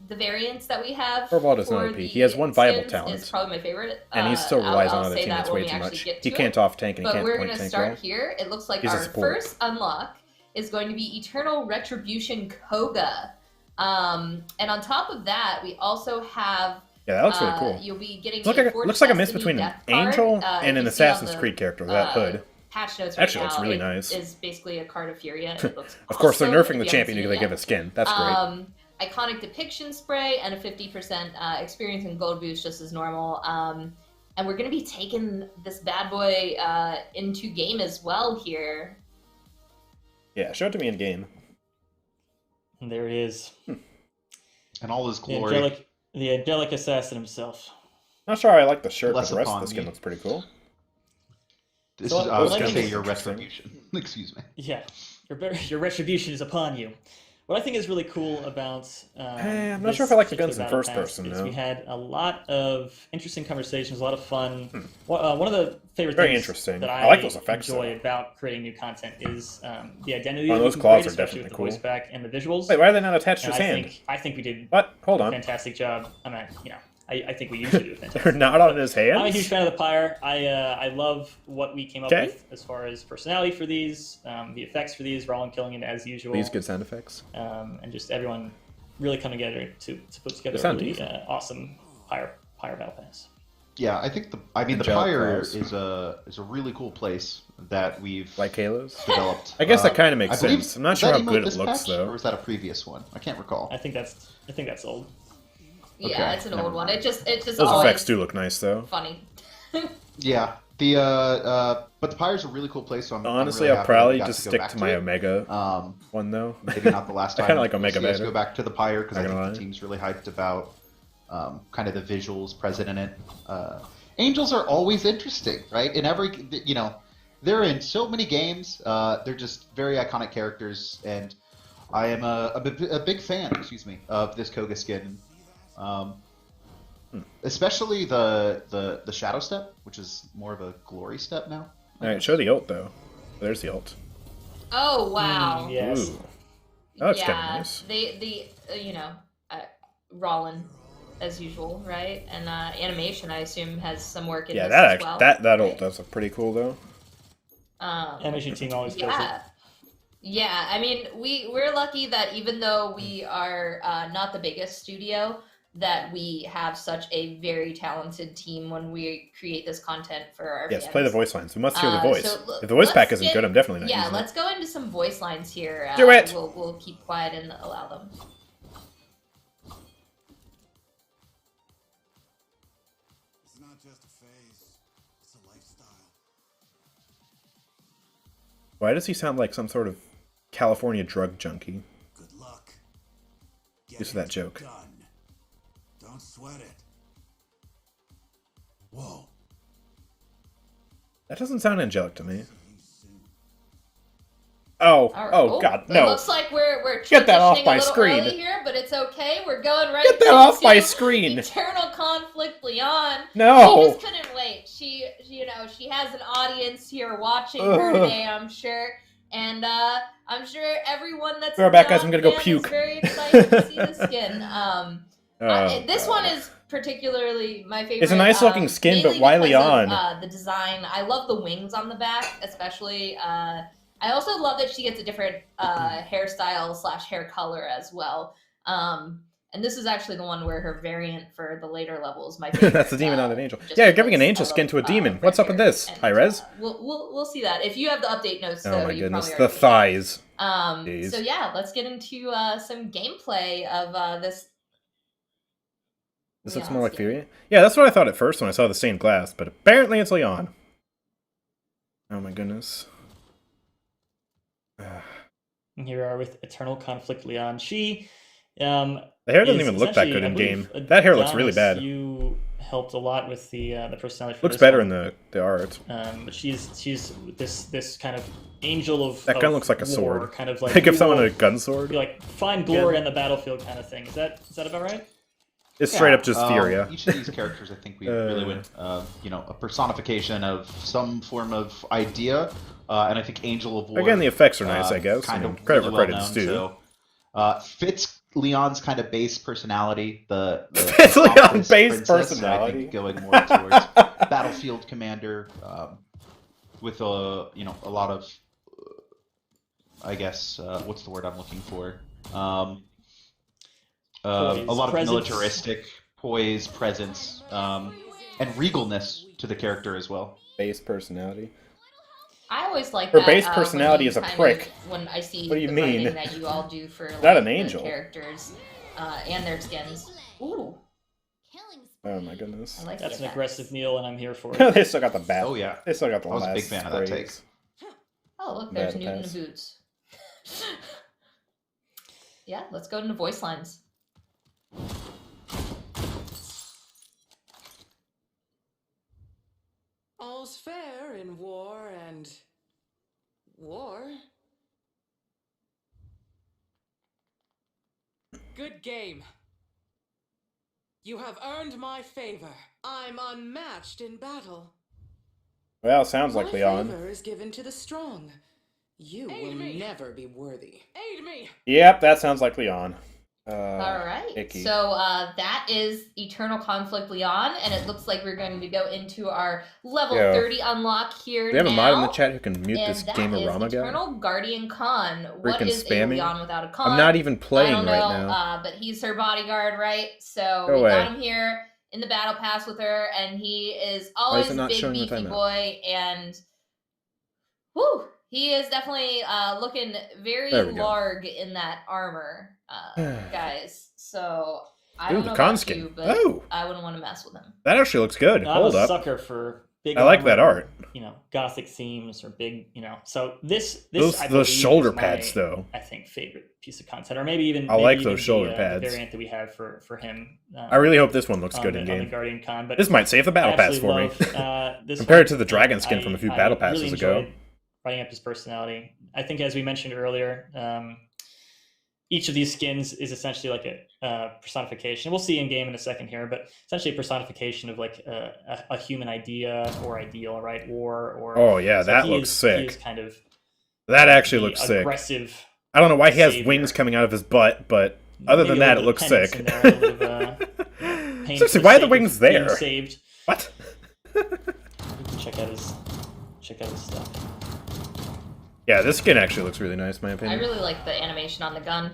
the variants that we have. Torvald is not for OP. the He has one viable skins talent. Is probably my favorite. And he still relies I'll on other say that teammates when way we too actually much. get He to can't it. off tank and he But can't we're point going to tank start well. here. It looks like He's a our support. first unlock is going to be Eternal Retribution Koga. And on top of that, we also have. Yeah, that looks really cool. You'll be getting. Looks like a mix between an angel and an Assassin's Creed character with that hood. Patch notes Actually, right looks now, really it nice. Is basically a card of Furia. And it looks Of course, they're awesome nerfing the if you haven't champion seen because they it give yet. a skin. That's great. Iconic depiction spray and a 50% experience and gold boost just as normal. And we're going to be taking this bad boy into game as well here. Yeah, show it to me in game. And there he is. And all his The glory. angelic assassin himself. Not sure how I like the shirt, but Less the rest of upon the skin me. looks pretty cool. This So is, I was what I going to think say is your interesting- retribution. Excuse me. Yeah, your retribution is upon you. What I think is really cool about I'm not sure if I like the guns in particular first battle pass person, is though. we had a lot of interesting conversations, a lot of fun. One of the favorite Very things interesting. that I like those effects, enjoy though. about creating new content is the identity. Oh, that we those can claws create, are especially definitely with the cool. voice back and the visuals. Wait, why are they not attached to And his hand? I think we did What? Hold a on. fantastic job. I think we usually do a fantastic. They're not on his hands? I'm a huge fan of the Pyre. I love what we came up with as far as personality for these, the effects for these. We're all killing it as usual. These good sound effects. And just everyone really coming together to put together a really awesome Pyre Battle Pass. Yeah, I think the Pyre is a really cool place that we've like Halos developed. I guess that kind of makes sense. I'm not sure how good it looks though. Or was that a previous one? I can't recall. I think that's old. Yeah, Okay, it's an old one. It just those always effects do look nice though. funny. Yeah, but the Pyre's a really cool place. So honestly, I'm really I'll probably happy just to stick to my Omega one though. Maybe not the last time. I kind of like Omega better. better. Go back to the Pyre because I think lie. the team's really hyped about kind of the visuals present in it. Angels are always interesting, right? In every, they're in so many games. They're just very iconic characters, and I am a big fan, of this Koga skin. Especially the Shadow Step, which is more of a glory step now. All right, show the ult though. There's the ult. Oh wow! Yes. Ooh. That looks kind of nice. Rollin, as usual, right? And animation, I assume, has some work in Yeah, this that as well. that ult does look pretty cool though. Animation team always kills it. Yeah. I mean, we're lucky that even though we are not the biggest studio, that we have such a very talented team when we create this content for our fans. Play the voice lines. We must hear the voice. So if the voice pack isn't good, I'm definitely not using let's go into some voice lines here. Do it! We'll keep quiet and allow them. It's not just a phase, it's a lifestyle. Why does he sound like some sort of California drug junkie? Good luck. Used to that joke. Done. Don't sweat it. Whoa. That doesn't sound angelic to me. Oh, God, It no. looks like we're Get that off transitioning my a little screen. early here, but it's okay. We're going right Get that off my into screen. Eternal Conflict Leon. No. She just couldn't wait. She has an audience here watching her today, I'm sure. And I'm sure everyone that's We're back, guys. I'm gonna go puke. is very excited to see the skin. This one is particularly my favorite. It's a nice looking skin, but mainly why because Leon? of, the design. I love the wings on the back, especially. I also love that she gets a different hairstyle / hair color as well. And this is actually the one where her variant for the later levels. My favorite. That's a demon, not an angel. Yeah, you're giving an angel skin to a demon. What's up with this? High res? We'll see that. If you have the update notes, Oh though, my you goodness, probably the already thighs. know. So yeah, let's get into some gameplay of this. This looks more like Furia. Yeah, that's what I thought at first when I saw the stained glass, but apparently it's Leon. Oh my goodness. And here we are with Eternal Conflict Leon. She, the hair doesn't even look that good in game. That hair looks really bad. You helped a lot with the personality. For Looks this better one. in the art. But she's this kind of angel of That gun looks like a war, sword. kind of like Give someone a gun sword. Like find glory on the battlefield kind of thing. Is that about right? It's straight up just Furia. Each of these characters, I think we really went, a personification of some form of idea. And I think Angel of War. Again, the effects are nice, I guess. Kind of credit really where credit's due. So, fits Leon's kind of base personality. Fits Leon's base princess, personality. I think going more towards battlefield commander, with a lot of, I guess, what's the word I'm looking for? A lot of militaristic poise, presence, and regalness to the character as well. Base personality. I always like her that, base personality is a prick. When I see what do you the mean? writing that you all do for not an angel characters and their skins. Ooh. Oh my goodness. I like That's the an aggressive meal, and I'm here for they it. still got the bat. Oh yeah, they still got the I was last a big fan of that take. Oh look, there's Bad Newton pass. Boots. Yeah, let's go into voice lines. All's fair in war and war. Good game. You have earned my favor. I'm unmatched in battle. Well, sounds like My Leon. favor is given to the strong. You will never be worthy. Aid me. Yep, that sounds like Leon. All right. icky. So that is Eternal Conflict Leon, and it looks like we're going to go into our level Yeah. 30 unlock here Do we have now. a mod in the chat who can mute And this that Gamer-Rama is guy? Eternal Guardian Khan. What Freaking is spamming. a Leon without a Khan? I'm not even playing I don't know, right now. but he's her bodyguard, right? So Go we got away. him here in the battle pass with her, and he is Why is always it not big showing the beefy timeout? boy, and whoo, he is definitely looking very There we go. large in that armor, guys. So I Ooh, don't the know Khan about skin. you, but Oh. I wouldn't want to mess with him. That actually looks good. I'm Hold a up. sucker for big. I like that armor, art. Gothic themes or big. So this Those I those believe, shoulder is my, pads though. I think favorite piece of content, or maybe even I like maybe those even shoulder the pads. variant that we have for him. I really hope this one looks on good the, in on the game. Guardian Con, but This might save the battle I pass for absolutely me. love, this Compared one. to the dragon skin from a few battle passes really ago. enjoyed writing up his personality. I think, as we mentioned earlier, each of these skins is essentially like a personification. We'll see in game in a second here, but essentially a personification of like a human idea or ideal, right? Or Oh yeah, so that he looks is, sick. He is kind of That actually the looks sick. aggressive. I don't know why he has savior. wings coming out of his butt, but other Maybe than a that, little it bit looks of penance sick. in there, a little bit of, pain Seriously, for why are the sake of wings being there? Saved. What? Check out his stuff. Yeah, this skin actually looks really nice, in my I opinion. really like the animation on the gun.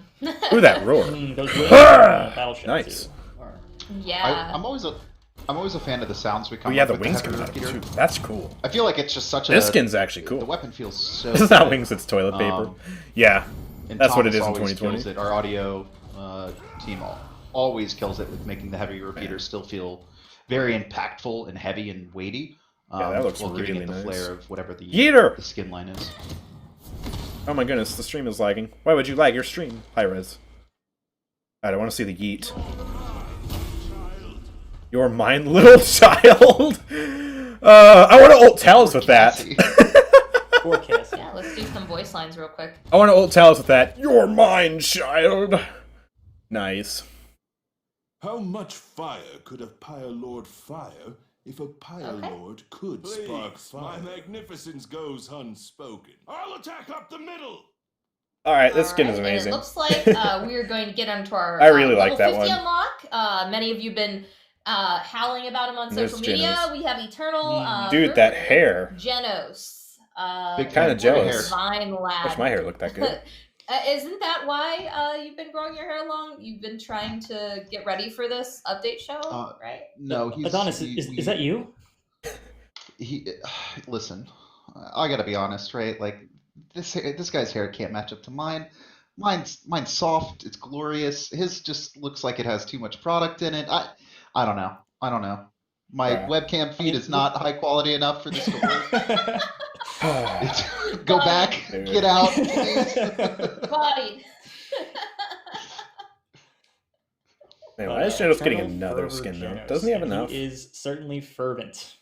Ooh, that roar. Those wings, battle shots Nice. too are- Yeah. I'm always a fan of the sounds we Oh come yeah, up the with wings heavy coming out of it repeater. too. That's cool. I feel like it's just such This a skin's actually cool. The weapon feels so. This is not good. wings, it's toilet paper. Um, Yeah, And that's what it Thomas is in always 2020. kills it. Our audio team always kills it with making the heavy repeaters still feel very impactful and heavy and weighty. Yeah, that looks while giving really it the nice. flair of whatever the Yeeter! skin line is. Oh my goodness, the stream is lagging. Why would you lag your stream? High res. Alright, I want to see the yeet. You're mine, little child! I want to ult Talus with that. Cassie. Forecast. Yeah, let's do some voice lines real quick. I want to ult Talus with that. You're mine, child! Nice. How much fire could a Pyre Lord fire if a Pyre Okay. Lord could spark Please, fire? my magnificence goes unspoken. I'll attack up the middle. Alright, this skin is Alright, and amazing. it looks like we are going to get onto our I really like level that 50 one. unlock. Many of you have been howling about him on And there's social media. Genos. We have Eternal. Dude, that hair. Genos. Big Kinda fan. jealous. Divine lad. Wish my hair looked that good. Isn't that why you've been growing your hair long? You've been trying to get ready for this update show, right? No, he's Adonis, is that you? He listen. I gotta be honest, right? Like this guy's hair can't match up to mine. Mine's soft. It's glorious. His just looks like it has too much product in it. I don't know. My Yeah. webcam feed is not high quality enough for this to work. Go back, Dude. get out, please. Body. Man, why is Genos getting Eternal another Fervor skin though? Genos, Doesn't he have and enough? He is certainly fervent.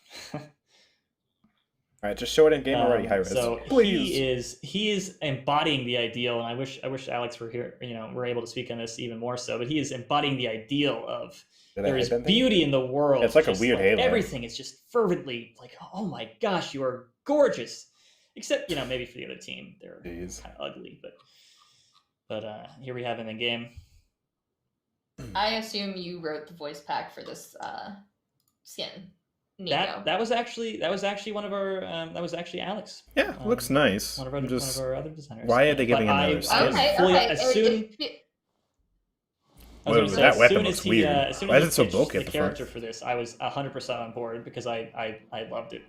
Alright, just show it in game already, high res. So Please. he is embodying the ideal, and I wish Alex were here. We're able to speak on this even more so. But he is embodying the ideal of Did I there hit is that thing? beauty in the world. It's like a just weird halo. Everything is just fervently like, oh my gosh, you are gorgeous. Except maybe for the other team, they're Jeez. kind of ugly. But here we have him in game. I assume you wrote the voice pack for this skin. Nico. That was actually one of our that was actually Alex. Yeah, looks nice. One of I'm our just... other designers. Why are they giving But another skin? Okay, fully- okay. as soon- I was Whoa, gonna say, that as weapon soon looks as he, weird. as soon Why as is it so he pitched bulky at the the front? character for this, I was 100% on board because I loved it.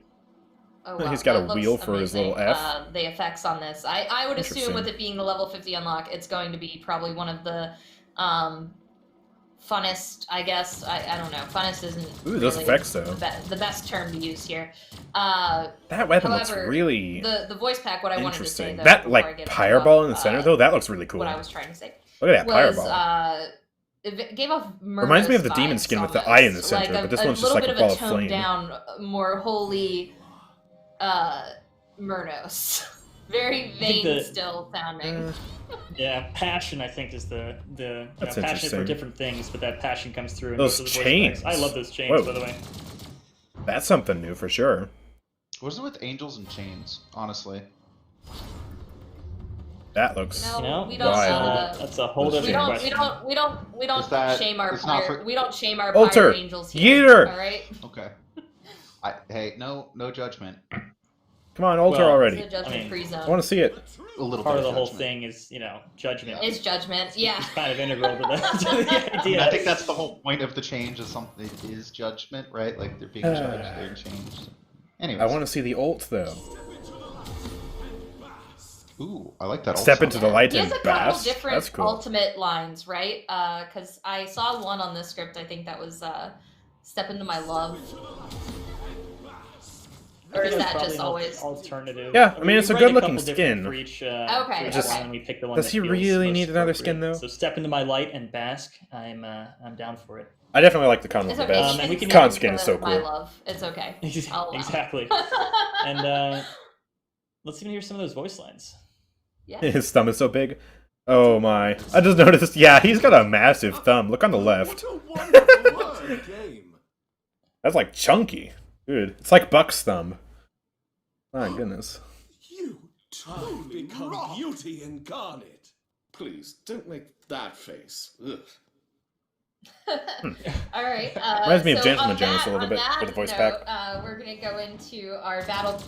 Oh, He's wow, got a that looks wheel for his little amazing. F. The effects on this, I would assume Interesting. with it being the level 50 unlock, it's going to be probably one of the funnest, I guess. I don't know. Funnest isn't Ooh, those really effects, though. the best term to use here. That weapon looks However, really the voice pack, what I wanted to say, interesting. though, That, before I like, get pyre off, ball in the center, though, that looks really cool. what I was trying to say Look at that pyre was ball. it gave off Reminds me of the Murderous demon vibes skin with the almost. eye in the center, like but this one's just little like bit a of ball a of flame. toned down, more holy Murnos. Very think vain the- still sounding. Yeah, passion I think is the That's passionate for interesting. different things, but that passion comes through in Those most of the voice chains. cracks. I love those chains, Whoa. by the way. That's something new for sure. What is it with angels and chains? Honestly, That looks No, You know, we don't. wild. That's a whole We different We question. don't Is that- shame our it's not pyre. for- We don't shame our Alter, pyre angels here. Yeeter. All right. Okay. Hey, no judgment. Come on, alter Well, already. It's a judgment-free I zone. want to see it. A little Part bit of the whole judgment. thing is, judgment. It's judgment. Yeah. It's kind of integral to the, to the I idea. think that's the whole point of the change is something is judgment, right? Like they're being judged, they're changed. Anyways. I want to see the ult though. Ooh, I like that. Step also. into the light He has and a couple bask. different That's cool. ultimate lines, right? Because I saw one on this script. I think that was "Step into my love," or is There's that probably just an always? alternative? Yeah, I mean, it's a we write good-looking couple different skin. for each. Okay, for each Just- one, and we pick the one does that he feels really most need another skin, appropriate. though? So step into my light and bask. I'm down for it. I definitely like the con It's the okay. best. and we can- Con skin is so My cool. love. It's okay. I'll allow. Exactly. And let's even hear some of those voice lines. Yeah. His thumb is so big. Oh my! I just noticed. Yeah, he's got a massive thumb. Look on the left. What a wonderful word game. That's like chunky, dude. It's like Buck's thumb. My goodness. You totally Become rock. beauty incarnate. Please, don't make that face. Ugh. All right. Reminds me of so Gentleman on Jones that- a little on bit that with the voice note, pack. We're gonna go into our Battle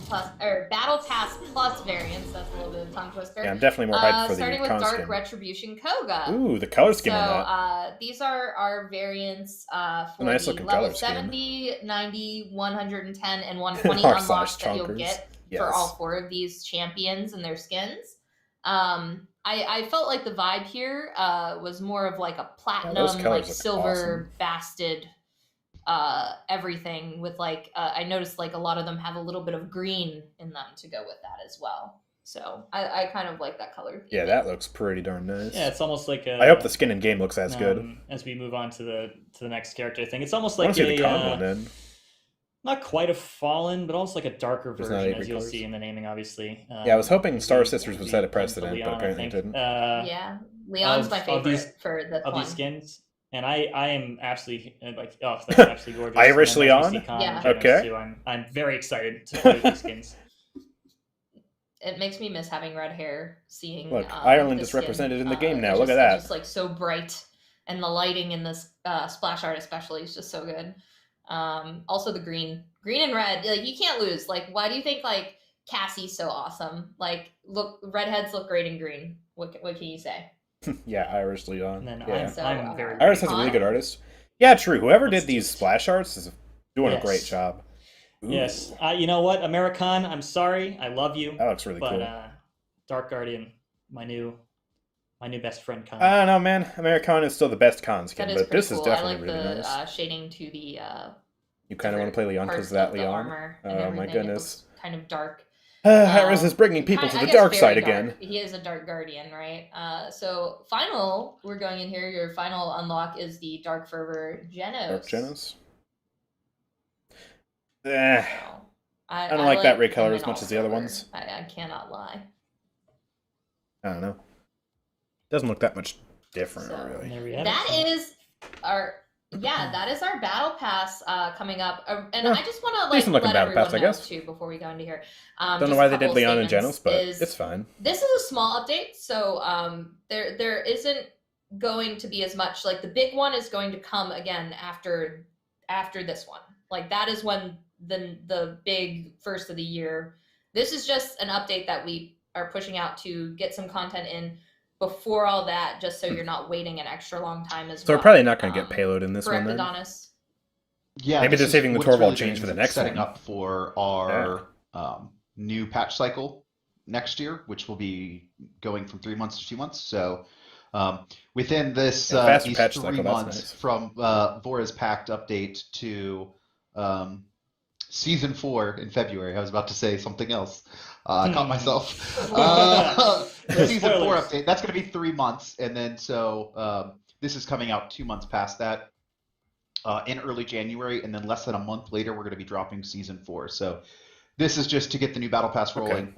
Pass Plus variants. That's a little bit of a tongue twister. Yeah, I'm definitely more hyped for the starting with con Dark skin. Retribution Koga. Ooh, the color So scheme on that. these are our variants for nice the looking level color scheme. 70, 90, 110, and 120 R/slash unlocks that you'll chonkers. get Yes. for all 4 of these champions and their skins. I felt like the vibe here was more of like a platinum, colors like look silver basted everything with like I noticed like a lot of them have a little bit of green in them to go with that as well. So I kind of like that color. Yeah, that looks pretty darn nice. Yeah, it's almost like a. I hope the skin in game looks as good. As we move on to the next character, I think it's almost I want like to see the a con one then. not quite a fallen, but almost like a darker There's not version, Avery as you'll colors. see in the naming, obviously. Yeah, I was hoping Star we- Sisters would we set a come to precedent, Leon, but I apparently it think. didn't. Yeah, Leon's my of favorite these- for the Of one. these skins, and I am absolutely like, oh, that's absolutely gorgeous. Irish And then as we Leon? see Con Yeah. and Jonas, Okay. too, I'm very excited to play with these skins. It makes me miss having red hair. Seeing Look, the Ireland is skin, represented in the game they're now. Look just- at they're that. Just like so bright, and the lighting in this splash art especially is just so good. Also the green and red, like you can't lose. Like, why do you think like Cassie's so awesome? Like, look, redheads look great in green. What can you say? Yeah, Irish Leon. And then Yeah. I'm very. Iris has a really good artist. Yeah, true. Whoever did Let's these just- splash arts is doing Yes. a great job. Ooh, Yes, you know what, American, I'm sorry, I love you, that looks really but cool. Dark Guardian, my new best friend, Con. I don't know, man. Americana is still the best con skin, That is but pretty this is cool. definitely I like really the nice. shading to the You kind of want to play Leon because parts of that of the Leon. armor and Oh my everything. It goodness. looks kind of dark. Iris is bringing people to I the guess dark very side dark. again. He is a dark guardian, right? So we're going in here. Your final unlock is the Dark Fervor Genos. Dark Genos. So, I don't like that him recolor in as much all as the other silver. ones. I cannot lie. I don't know. Doesn't look that much different, So, And really. there we have That it. is our that is our battle pass coming up, and Yeah, I just want to decent looking let battle everyone pass, I know guess. too before we go into here. Don't know just why a they did couple Leon and statements Genos, but is- it's fine. This is a small update, so there isn't going to be as much. Like the big one is going to come again after this one. Like that is when the big first of the year. This is just an update that we are pushing out to get some content in before all that, just so you're not waiting an extra long time as So well. we're probably not going to get payload in this one Correct, then. Adonis? Yeah, Maybe this they're is saving the what it's Torvald really change doing for the is next setting one. up for our new patch cycle next year, which will be going from 3 months to 2 months. So within this Yeah, faster these patch 3 cycle, that's months nice. from Vora's packed update to season 4 in February. I was about to say something else. I caught myself. The season 4 Spoilers. update, that's going to be 3 months. And then so this is coming out 2 months past that in early January. And then less than a month later, we're going to be dropping season 4. So this is just to get the new battle pass rolling.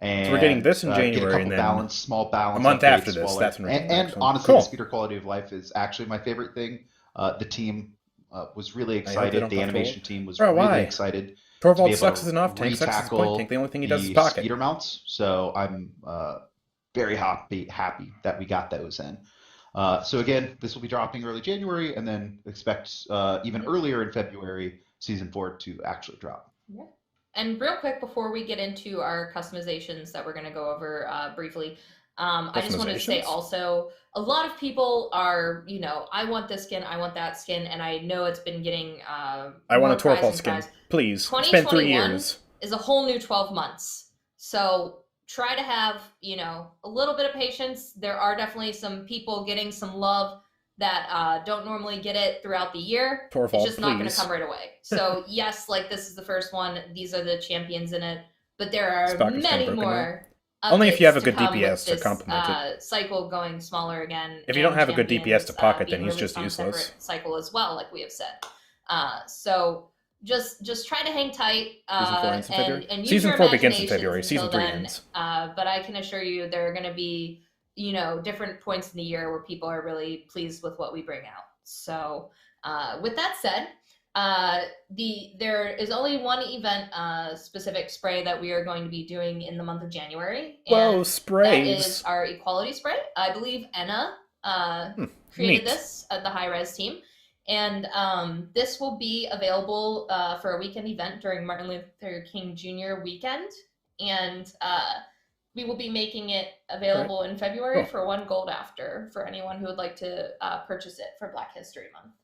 And So we're getting this in get a January, couple and then small balance a month updates after this, while that's when we're getting the and next one. honestly, Cool. the speeder quality of life is actually my favorite thing. The team was really hope they excited. don't The buff animation team was Bro, really why? excited. to Torvald be able sucks to as an off tank, sucks as a point retackle tank. The only thing he does is the pocket. speeder mounts. So I'm very happy that we got those in. So again, this will be dropping early January, and then expect even earlier in February, Season 4 to actually drop. Yeah. And real quick, before we get into our customizations that we're going to go over briefly, I just wanted to say also, a lot of people are, I want this skin, I want that skin, and I know it's been getting I want a Torfall skin, please. It's been 3 years. Is a whole new 12 months. So try to have, a little bit of patience. There are definitely some people getting some love that don't normally get it throughout the year. Torfall, it's just not going to come right away. So yes, like this is the first one. These are the champions in it, but there are many more. Only if you have a good DPS to complement it. Cycle going smaller again. If you don't have a good DPS to pocket, then he's just useless. Cycle as well, like we have said. So just try to hang tight. Season 4 ends in February. And use Season your 4 begins in February. Season 3 then, ends. But I can assure you there are going to be, different points in the year where people are really pleased with what we bring out. So with that said, there is only one event specific spray that we are going to be doing in the month of January. Whoa, sprays! That is our equality spray. I believe Enna created this at the High Res team. And this will be available for a weekend event during Martin Luther King Jr. weekend. And we will be making it available in February for 1 gold after for anyone who would like to purchase it for Black History Month.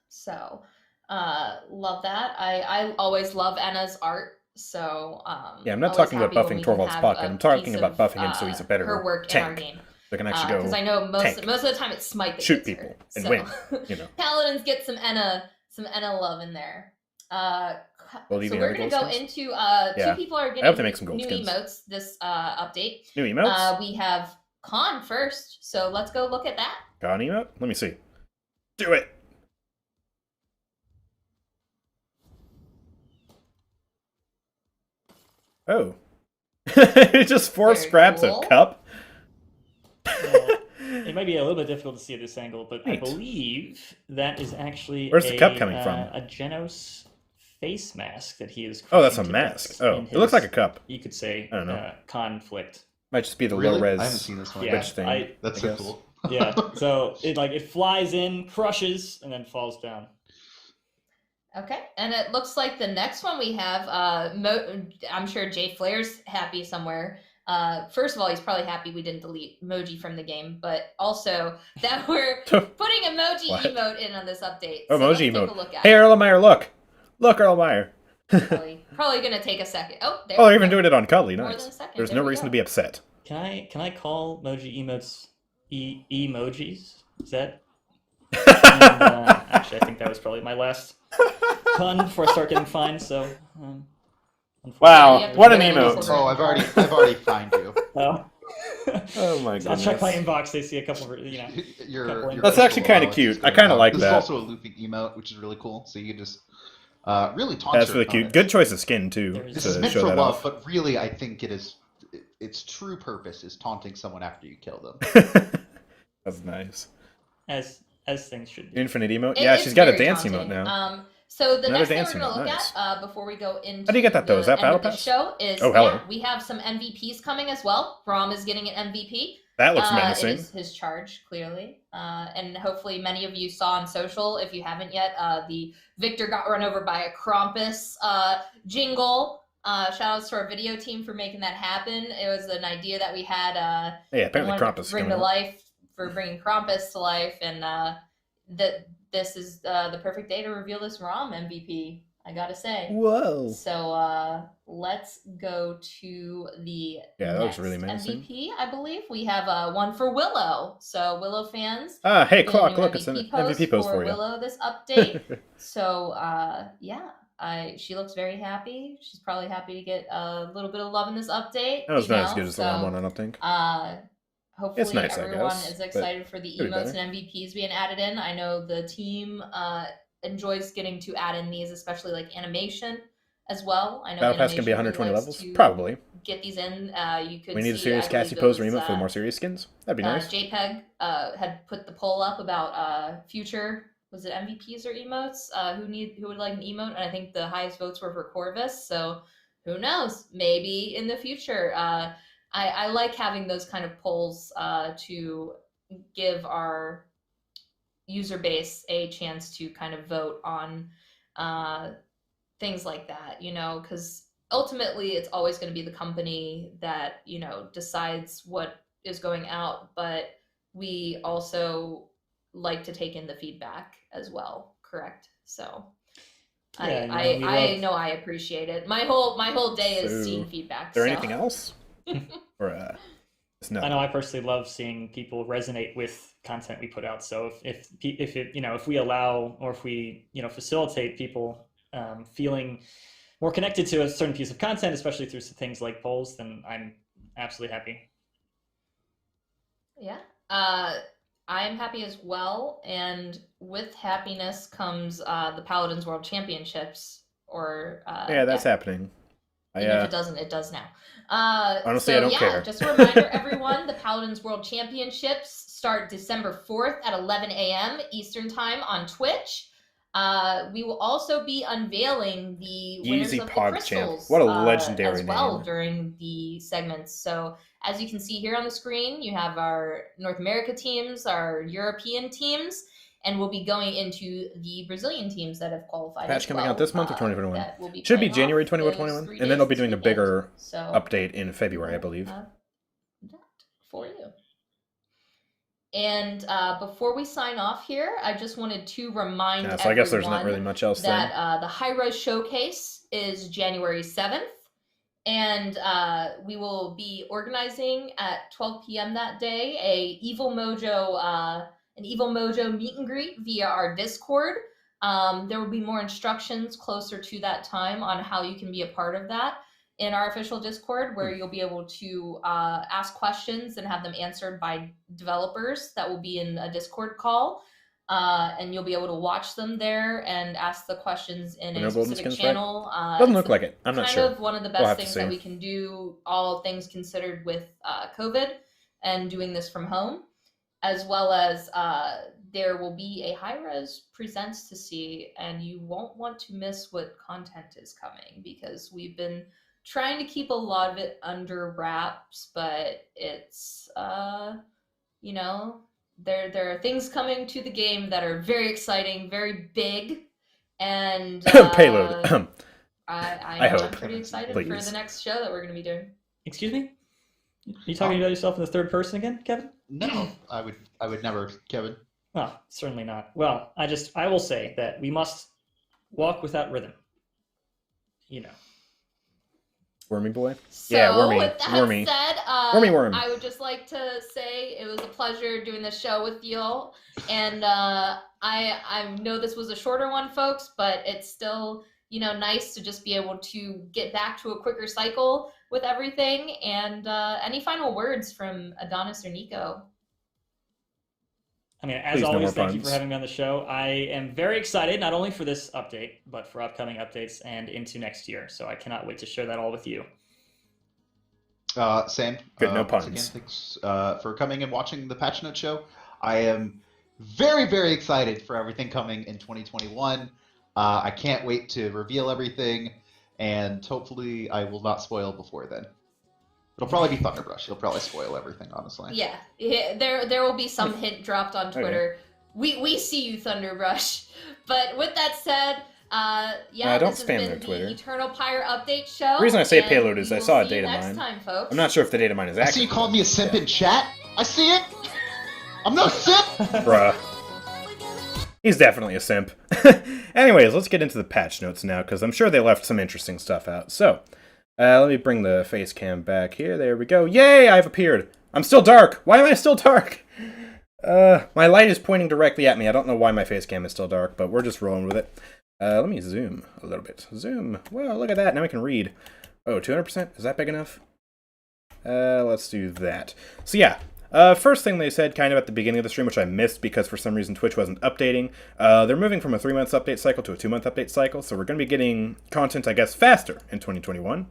So love that. I always love Enna's art. So yeah, I'm not talking about buffing Torvald's pocket. I'm talking about buffing him so he's a better her work tank. in our game. They can actually go because I know most of the time it's Smite that shoot gets people her. and so, win. Paladins get some Enna love in there. So we're gonna go into two people are getting make some gold new skins. Emotes this update. New emotes? We have Khan first, so let's go look at that. Khan emote? Let me see. Do it. Oh. It just 4 scraps of cup. It might be a little bit difficult to see at this angle, but I believe that is actually where's the cup coming from? A Genos face mask that he is. Oh, that's a mask. Oh, it looks like a cup. You could say I don't know. Conflict. Might just be the low res. I haven't seen this one. Yeah, thing. That's so cool. Yeah, so it flies in, crushes, and then falls down. Okay, and it looks like the next one we have, I'm sure Jay Flair's happy somewhere. First of all, he's probably happy we didn't delete emoji from the game, but also that we're putting emoji emote in on this update. Oh, so emoji let's emote. take a look at hey, Erlenmeyer, look! Look, Erlenmeyer! probably going to take a second. Oh, there they're even doing it on Cuddly. More Nice. than a second. There's There no we reason go. to be upset. Can I call emoji emotes emojis? Is that? Actually, I think that was probably my last pun before I start getting fined. So. Wow, what an emote! Oh, I've already fined you. Oh. Oh my goodness. I'll check my inbox. They see a couple of, That's actually kind of cute. I kind of like that. This is also a looping emote, which is really cool. So you can just really taunt. That's really cute. Good choice of skin too. This is meant for love, but really, I think its true purpose is taunting someone after you kill them. That's nice. As things should be. Infinite emote. Yeah, she's got a dance emote now. So the next thing we're going to look at before we go into how do you get that though? Is that Battle Pass? Show is we have some MVPs coming as well. Rom is getting an MVP. That looks menacing. It is his charge, clearly. And hopefully many of you saw on social, if you haven't yet, the Victor got run over by a Krampus jingle. Shout outs to our video team for making that happen. It was an idea that we had apparently Krampus bring to life for bringing Krampus to life, and that this is the perfect day to reveal this ROM MVP, I gotta say. Whoa. So let's go to the that looks really menacing. MVP, I believe. We have one for Willow. So Willow fans. Hey, Clock, look, it's an MVP post for you. Willow this update. So she looks very happy. She's probably happy to get a little bit of love in this update. That was not as good as the ROM one, I don't think. Hopefully it's nice, everyone I guess, is excited for the emotes and MVPs being added in. I know the team enjoys getting to add in these, especially like animation as well. I know Battle Pass can be 120 really levels? Probably. Get these in. You could we need a see, serious Cassie pose emote for the more serious skins. That'd be nice. JPEG had put the poll up about future, was it MVPs or emotes? Who would like an emote? And I think the highest votes were for Corvus. So who knows? Maybe in the future. I like having those kind of polls to give our user base a chance to kind of vote on things like that, because ultimately it's always going to be the company that, decides what is going out, but we also like to take in the feedback as well, correct? So Yeah, I know I appreciate it. My whole day is So, seeing feedback. Is there so. anything else? Or no? I know I personally love seeing people resonate with content we put out. So if we allow, or if we facilitate people feeling more connected to a certain piece of content, especially through things like polls, then I'm absolutely happy. Yeah. I am happy as well, and with happiness comes the Paladins World Championships, or Yeah, that's happening. And if it doesn't, it does now. Honestly, I don't care. Just a reminder, everyone, the Paladins World Championships start December 4th at 11 a.m. Eastern Time on Twitch. We will also be unveiling the winners of the crystals. What a legendary as well name. During the segments. So as you can see here on the screen, you have our North America teams, our European teams, and we'll be going into the Brazilian teams that have qualified. Patch coming out this month or 2021? We'll Should be January 2021, and then they'll be doing a bigger update in February, I believe. For you. And before we sign off here, I just wanted to remind everyone I guess there's not really much else that the High-Res Showcase is January 7th, and we will be organizing at 12 p.m. that day an Evil Mojo meet and greet via our Discord. There will be more instructions closer to that time on how you can be a part of that in our official Discord, where you'll be able to ask questions and have them answered by developers that will be in a Discord call. And you'll be able to watch them there and ask the questions in a specific channel. Doesn't look like it. I'm not sure. Kind of one of the best things that we can do, all things considered, with COVID and doing this from home, as well as there will be a High-Res Presents to see, and you won't want to miss what content is coming, because we've been trying to keep a lot of it under wraps, but it's there are things coming to the game that are very exciting, very big, and Payload. I hope. I'm pretty excited Please. for the next show that we're going to be doing. Excuse me? Are you talking about yourself in the third person again, Kevin? No, I would never, Kevin. Well, certainly not. Well, I will say that we must walk without rhythm. Wormy boy? So, yeah, wormy. With that wormy. said, worm. I would just like to say it was a pleasure doing this show with you all. And I know this was a shorter one, folks, but it's still, nice to just be able to get back to a quicker cycle with everything. And any final words from Adonis or Nico? I mean, as always, thank you for having me on the show. I am very excited, not only for this update, but for upcoming updates and into next year. So I cannot wait to share that all with you. Same. Good, no puns. Once again, thanks for coming and watching the Patch Note Show. I am very, very excited for everything coming in 2021. I can't wait to reveal everything, and hopefully I will not spoil before then. It'll probably be Thunderbrush. It'll probably spoil everything, honestly. Yeah, there will be some hint dropped on Twitter. Okay. We see you, Thunderbrush. But with that said, don't spam their Twitter. Eternal Pyre update show. The reason I say payload is I saw a data next mine. time, folks. I'm not sure if the data mine is accurate. I see you called me a simp in chat. I see it. I'm no simp. Bruh. He's definitely a simp. Anyways, let's get into the patch notes now, because I'm sure they left some interesting stuff out. So, let me bring the face cam back here. There we go. Yay, I've appeared. I'm still dark. Why am I still dark? My light is pointing directly at me. I don't know why my face cam is still dark, but we're just rolling with it. Let me zoom a little bit. Zoom. Well, look at that. Now we can read. Oh, 200%? Is that big enough? Let's do that. So yeah, first thing they said kind of at the beginning of the stream, which I missed because for some reason Twitch wasn't updating, they're moving from a 3-month update cycle to a 2-month update cycle, so we're going to be getting content, I guess, faster in 2021.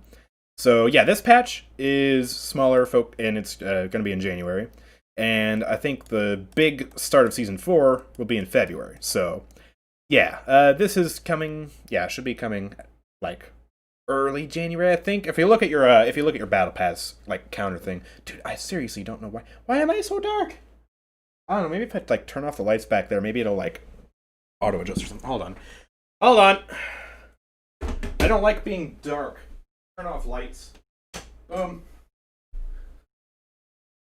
So yeah, this patch is smaller, and it's going to be in January, and I think the big start of Season 4 will be in February, so yeah, this is coming, should be coming, like, early January, I think. If you look at your battle pass like counter thing, dude, I seriously don't know why. Why am I so dark? I don't know. Maybe if I like turn off the lights back there, maybe it'll like auto adjust or something. Hold on. I don't like being dark. Turn off lights. Boom.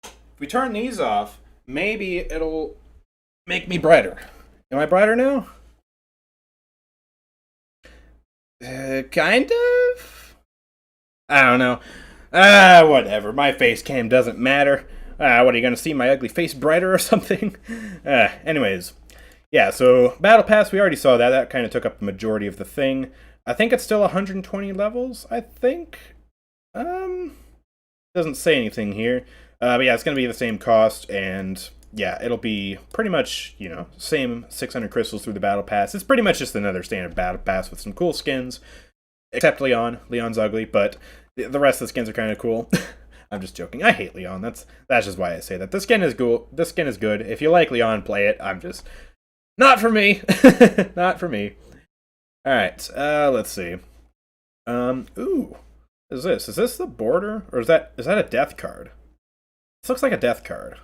If we turn these off, maybe it'll make me brighter. Am I brighter now? Kind of? I don't know. Whatever. My face cam doesn't matter. What, are you gonna see my ugly face brighter or something? Anyways. Yeah, so Battle Pass, we already saw that. That kind of took up the majority of the thing. I think it's still 120 levels, I think. Doesn't say anything here. But yeah, it's gonna be the same cost, and yeah, it'll be pretty much, same 600 crystals through the Battle Pass. It's pretty much just another standard Battle Pass with some cool skins. Except Leon. Leon's ugly, but the rest of the skins are kind of cool. I'm just joking. I hate Leon. That's just why I say that. The skin is cool. The skin is good. If you like Leon, play it. I'm just... Not for me. Not for me. Alright, let's see. Ooh. What is this? Is this the border? Or is that a death card? This looks like a death card.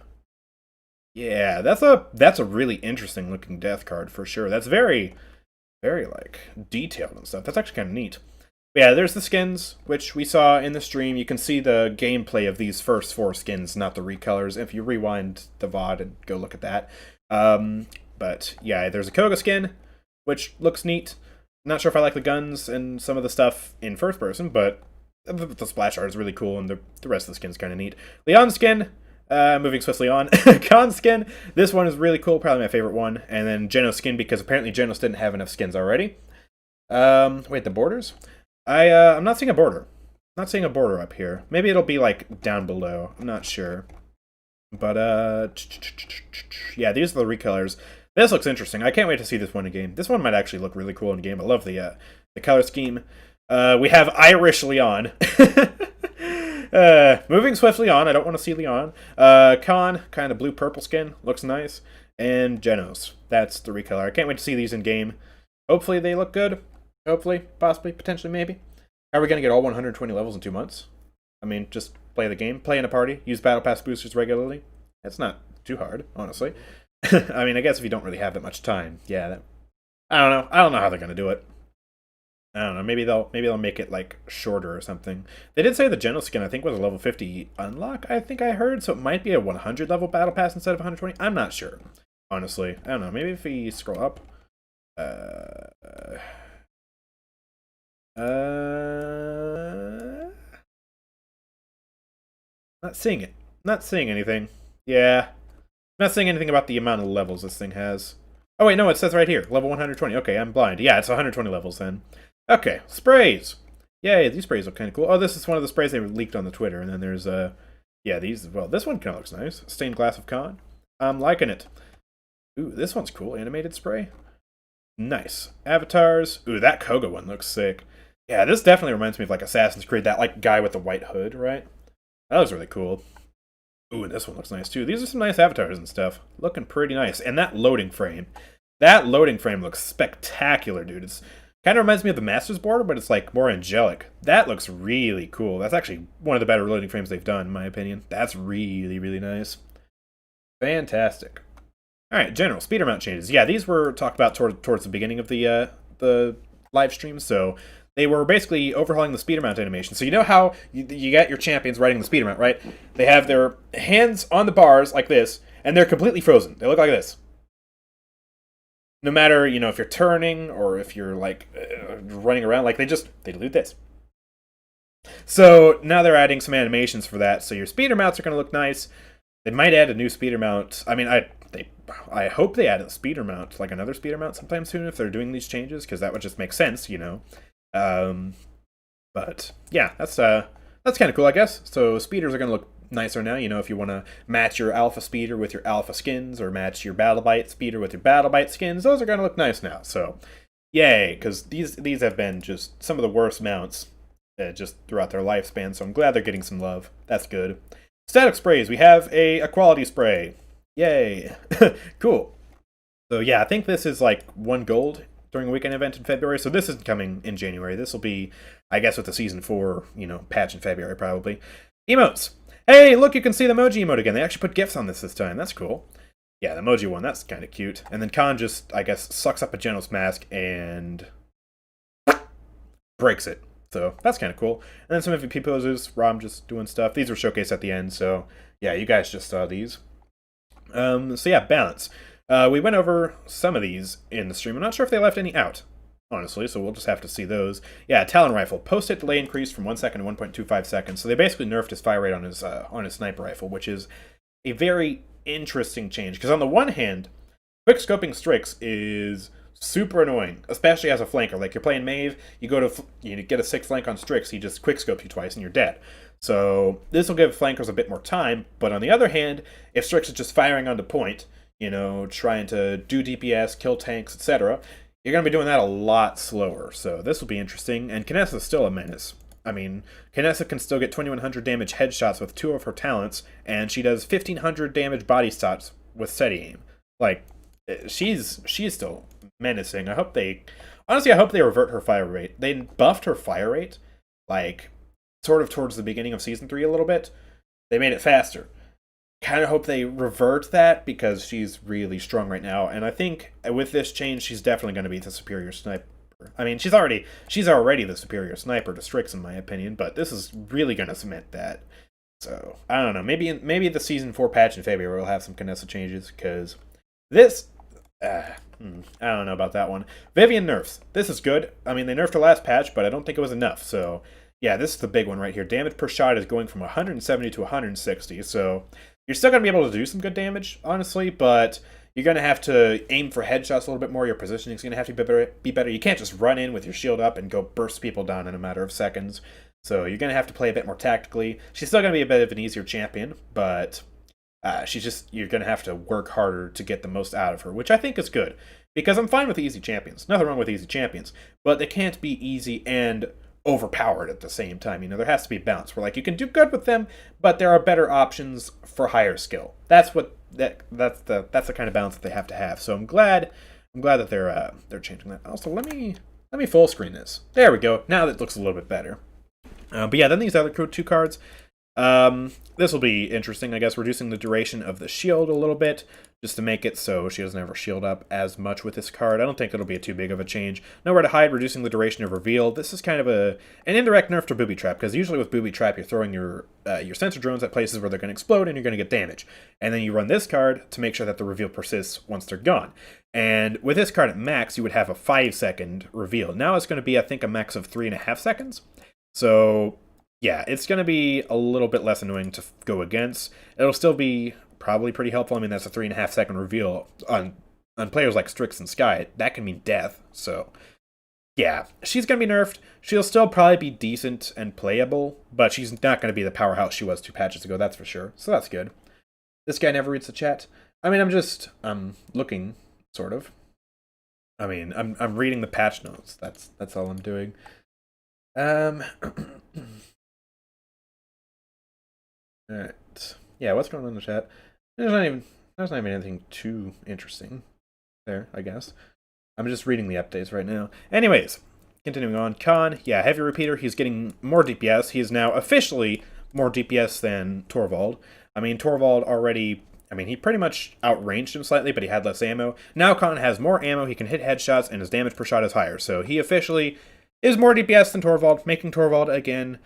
Yeah, that's a really interesting looking death card for sure. That's very, very like detailed and stuff. That's actually kind of neat. But yeah, there's the skins, which we saw in the stream. You can see the gameplay of these first 4 skins, not the recolors. If you rewind the VOD and go look at that. But yeah, there's a Koga skin, which looks neat. Not sure if I like the guns and some of the stuff in first person, but the splash art is really cool, and the rest of the skin's kind of neat. Leon skin. Moving swiftly on. Khan skin. This one is really cool, probably my favorite one. And then Genos skin, because apparently Genos didn't have enough skins already. Wait, the borders? I'm not seeing a border. Not seeing a border up here. Maybe it'll be like down below. I'm not sure. But yeah, these are the recolors. This looks interesting. I can't wait to see this one in game. This one might actually look really cool in game. I love the color scheme. We have Irish Leon. Moving swiftly on, I don't want to see Leon. Khan, kind of blue-purple skin, looks nice. And Genos, that's the recolor. I can't wait to see these in game. Hopefully they look good. Hopefully, possibly, potentially, maybe. How are we going to get all 120 levels in 2 months? I mean, just play the game, play in a party, use Battle Pass boosters regularly. It's not too hard, honestly. I mean, I guess if you don't really have that much time, yeah. I don't know. I don't know how they're going to do it. I don't know. Maybe they'll make it like shorter or something. They did say the Genos skin I think was a level 50 unlock. I think I heard, so it might be a 100 level battle pass instead of 120. I'm not sure, honestly. I don't know. Maybe if we scroll up. Not seeing it. Not seeing anything. Yeah, not seeing anything about the amount of levels this thing has. Oh wait, no, it says right here, level 120. Okay, I'm blind. Yeah, it's 120 levels then. Okay, sprays. Yay, these sprays look kind of cool. Oh, this is one of the sprays they leaked on the Twitter. And then there's, yeah, these as well. This one kind of looks nice. Stained Glass of Khan. I'm liking it. Ooh, this one's cool. Animated spray. Nice. Avatars. Ooh, that Koga one looks sick. Yeah, this definitely reminds me of, like, Assassin's Creed. That, like, guy with the white hood, right? That looks really cool. Ooh, and this one looks nice, too. These are some nice avatars and stuff. Looking pretty nice. And that loading frame. That loading frame looks spectacular, dude. It's... kind of reminds me of the Master's border, but it's like more angelic. That looks really cool. That's actually one of the better loading frames they've done, in my opinion. That's really, really nice. Fantastic. All right, general speeder mount changes. Yeah, these were talked about towards the beginning of the live stream. So they were basically overhauling the speeder mount animation. So you know how you got your champions riding the speeder mount, right? They have their hands on the bars like this, and they're completely frozen. They look like this. No matter, you know, if you're turning or if you're, like, running around, like, they do this. So now they're adding some animations for that, so your speeder mounts are going to look nice. They might add a new speeder mount. I mean, I hope they add a speeder mount, like another speeder mount sometime soon if they're doing these changes, because that would just make sense, you know. But, yeah, that's kind of cool, I guess. So speeders are going to look nicer now, you know, if you want to match your alpha speeder with your alpha skins or match your battle bite speeder with your battle bite skins, those are going to look nice now. So yay, because these have been just some of the worst mounts just throughout their lifespan, so I'm glad they're getting some love. That's good. Static sprays, we have a quality spray. Yay. Cool. So yeah, I think this is like 1 gold during a weekend event in February. So this isn't coming in January. This will be, I guess, with the Season 4, patch in February, probably. Emotes. Hey, look, you can see the emoji emote again. They actually put GIFs on this time. That's cool. Yeah, the emoji one, that's kind of cute. And then Khan just, I guess, sucks up a Genos mask and breaks it. So that's kind of cool. And then some MVP poses, Rom just doing stuff. These were showcased at the end, so yeah, you guys just saw these. So yeah, balance. We went over some of these in the stream. I'm not sure if they left any out, honestly, so we'll just have to see those. Yeah, Talon Rifle. Post-hit delay increased from 1 second to 1.25 seconds. So they basically nerfed his fire rate on his sniper rifle, which is a very interesting change. Because on the one hand, quick scoping Strix is super annoying, especially as a flanker. Like, you're playing Maeve, you get a 6 flank on Strix, he just quick scopes you twice and you're dead. So this will give flankers a bit more time, but on the other hand, if Strix is just firing onto point, trying to do DPS, kill tanks, etc., you're going to be doing that a lot slower. So this will be interesting, and Kinessa's still a menace. I mean, Kinessa can still get 2100 damage headshots with 2 of her talents, and she does 1500 damage body shots with steady aim. Like, she's still menacing. I hope they revert her fire rate. They buffed her fire rate, like, sort of towards the beginning of Season 3 a little bit. They made it faster. Kind of hope they revert that, because she's really strong right now, and I think with this change, she's definitely going to be the superior sniper. I mean, she's already the superior sniper to Strix, in my opinion, but this is really going to cement that. So, I don't know, maybe the Season 4 patch in February will have some Kinessa changes, because this... I don't know about that one. Vivian nerfs. This is good. I mean, they nerfed her last patch, but I don't think it was enough, so... Yeah, this is the big one right here. Damage per shot is going from 170 to 160, so you're still going to be able to do some good damage, honestly, but you're going to have to aim for headshots a little bit more. Your positioning is going to have to be better. You can't just run in with your shield up and go burst people down in a matter of seconds, so you're going to have to play a bit more tactically. She's still going to be a bit of an easier champion, but you're going to have to work harder to get the most out of her, which I think is good, because I'm fine with easy champions. Nothing wrong with easy champions, but they can't be easy and overpowered at the same time. There has to be balance where, like, you can do good with them, but there are better options for higher skill. That's the kind of balance that they have to have. So I'm glad that they're changing that. Also, let me full screen this. There we go. Now that looks a little bit better. But yeah, then these other 2 cards. This will be interesting, I guess, reducing the duration of the shield a little bit, just to make it so she doesn't ever shield up as much with this card. I don't think it'll be too big of a change. Nowhere to Hide, reducing the duration of reveal. This is kind of an indirect nerf to Booby Trap, because usually with Booby Trap, you're throwing your sensor drones at places where they're going to explode and you're going to get damage. And then you run this card to make sure that the reveal persists once they're gone. And with this card at max, you would have a 5-second reveal. Now it's going to be, I think, a max of 3.5 seconds. So... yeah, it's going to be a little bit less annoying to go against. It'll still be probably pretty helpful. I mean, that's a 3.5 second reveal on players like Strix and Sky. That can mean death. So, yeah, she's going to be nerfed. She'll still probably be decent and playable, but she's not going to be the powerhouse she was 2 patches ago, that's for sure. So that's good. This guy never reads the chat. I mean, I'm looking, sort of. I mean, I'm reading the patch notes. That's all I'm doing. Alright. Yeah, what's going on in the chat? There's not even anything too interesting there, I guess. I'm just reading the updates right now. Anyways, continuing on. Khan, yeah, heavy repeater, he's getting more DPS. He is now officially more DPS than Torvald. I mean, Torvald already... I mean, he pretty much outranged him slightly, but he had less ammo. Now Khan has more ammo, he can hit headshots, and his damage per shot is higher. So he officially is more DPS than Torvald, making Torvald, again...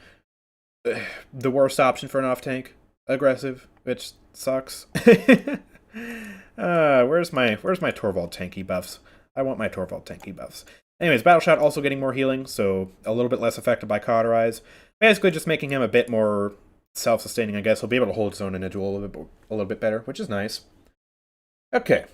the worst option for an off-tank. Aggressive, which sucks. Where's my Torvald tanky buffs? I want my Torvald tanky buffs. Anyways, Battle Shot also getting more healing, so a little bit less affected by Cauterize. Basically just making him a bit more self-sustaining, I guess. He'll be able to hold his own in a duel a little bit better, which is nice. Okay.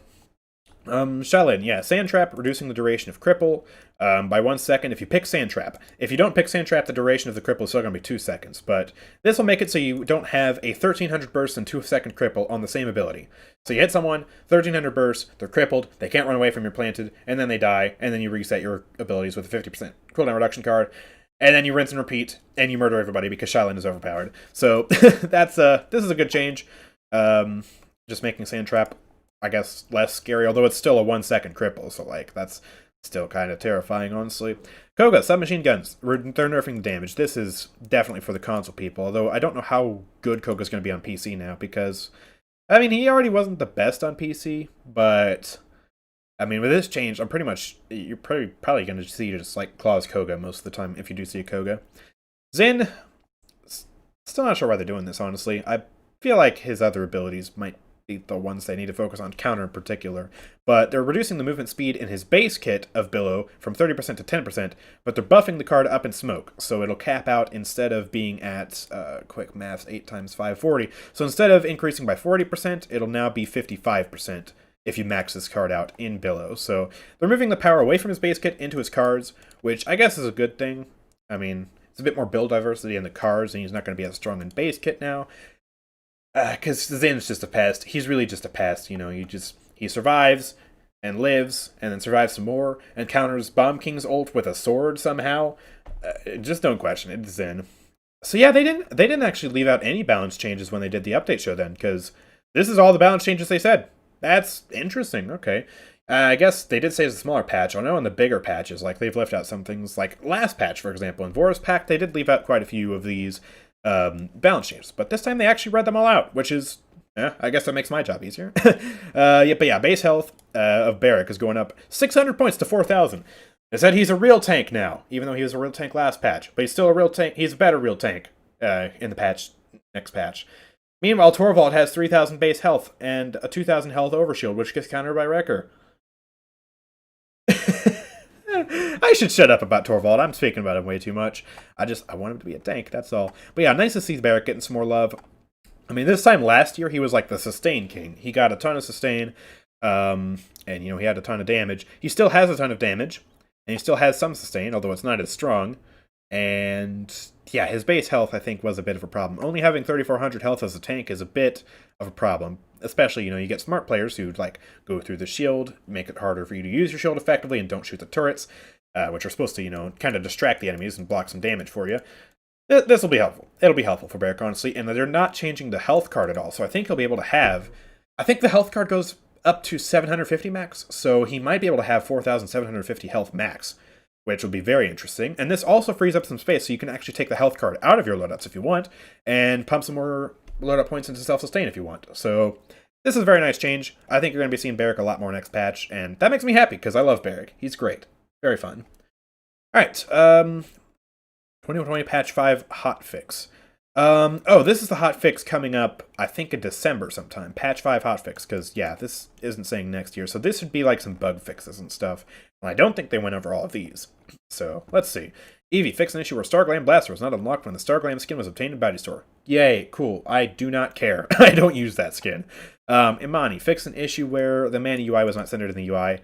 Shaolin, yeah, Sand Trap, reducing the duration of Cripple by 1 second if you pick Sand Trap. If you don't pick Sand Trap, the duration of the Cripple is still going to be 2 seconds, but this will make it so you don't have a 1300 burst and 2 second Cripple on the same ability. So you hit someone, 1300 burst, they're crippled, they can't run away from your planted, and then they die, and then you reset your abilities with a 50% cooldown reduction card, and then you rinse and repeat, and you murder everybody because Shaolin is overpowered. So this is a good change. Just making Sand Trap, I guess, less scary, although it's still a 1 second cripple, so like that's Still kind of terrifying, honestly. Koga, submachine guns. They're nerfing the damage. This is definitely for the console people, although I don't know how good Koga's going to be on PC now, because, I mean, he already wasn't the best on PC, but, I mean, with this change, you're probably going to see just, like, Claws Koga most of the time, if you do see a Koga. Zin, still not sure why they're doing this, honestly. I feel like his other abilities might be the ones they need to focus on, counter in particular. But they're reducing the movement speed in his base kit of Billow from 30% to 10%, but they're buffing the card up in smoke, so it'll cap out instead of being at, quick math, 8 times 5, 40. So instead of increasing by 40%, it'll now be 55% if you max this card out in Billow. So they're moving the power away from his base kit into his cards, which I guess is a good thing. I mean, it's a bit more build diversity in the cards, and he's not going to be as strong in base kit now. Because Zin's just a pest. He's really just a pest, you know. He survives and lives and then survives some more and counters Bomb King's ult with a sword somehow. Just don't question it. It's Zin. So yeah, they didn't actually leave out any balance changes when they did the update show then, because this is all the balance changes they said. That's interesting. Okay. I guess they did say it's a smaller patch. I know in the bigger patches, like they've left out some things, like last patch, for example, in Vora's pack, they did leave out quite a few of these balance changes, but this time they actually read them all out, which is, I guess that makes my job easier. But yeah, base health of Barrack is going up 600 points to 4,000. They said he's a real tank now, even though he was a real tank last patch, but he's still a real tank. He's a better real tank in the next patch. Meanwhile, Torvald has 3,000 base health and a 2,000 health overshield, which gets countered by Wrecker. I should shut up about Torvald. I'm speaking about him way too much. I want him to be a tank, that's all. But yeah, nice to see Barrack getting some more love. I mean, this time last year, he was like the sustain king. He got a ton of sustain, and, you know, he had a ton of damage. He still has a ton of damage, and he still has some sustain, although it's not as strong. And, yeah, his base health, I think, was a bit of a problem. Only having 3,400 health as a tank is a bit of a problem. Especially, you know, you get smart players who, like, go through the shield, make it harder for you to use your shield effectively, and don't shoot the turrets, which are supposed to, you know, kind of distract the enemies and block some damage for you. This will be helpful. It'll be helpful for Barrack, honestly, and they're not changing the health card at all, so I think he'll be able to have... I think the health card goes up to 750 max, so he might be able to have 4,750 health max, which will be very interesting. And this also frees up some space, so you can actually take the health card out of your loadouts if you want, and pump some more loadout points into self-sustain if you want. So this is a very nice change. I think you're going to be seeing Barrack a lot more next patch, and that makes me happy, because I love Barrack. He's great. Very fun. Alright, 2020 Patch 5 hotfix. Oh, this is the hotfix coming up, I think, in December sometime. Patch 5 hotfix, because, yeah, this isn't saying next year, so this would be like some bug fixes and stuff. And I don't think they went over all of these. So, let's see. Eevee, fix an issue where Starglam Blaster was not unlocked when the Starglam skin was obtained in Bounty Store. Yay, cool. I do not care. I don't use that skin. Imani, fix an issue where the mana UI was not centered in the UI.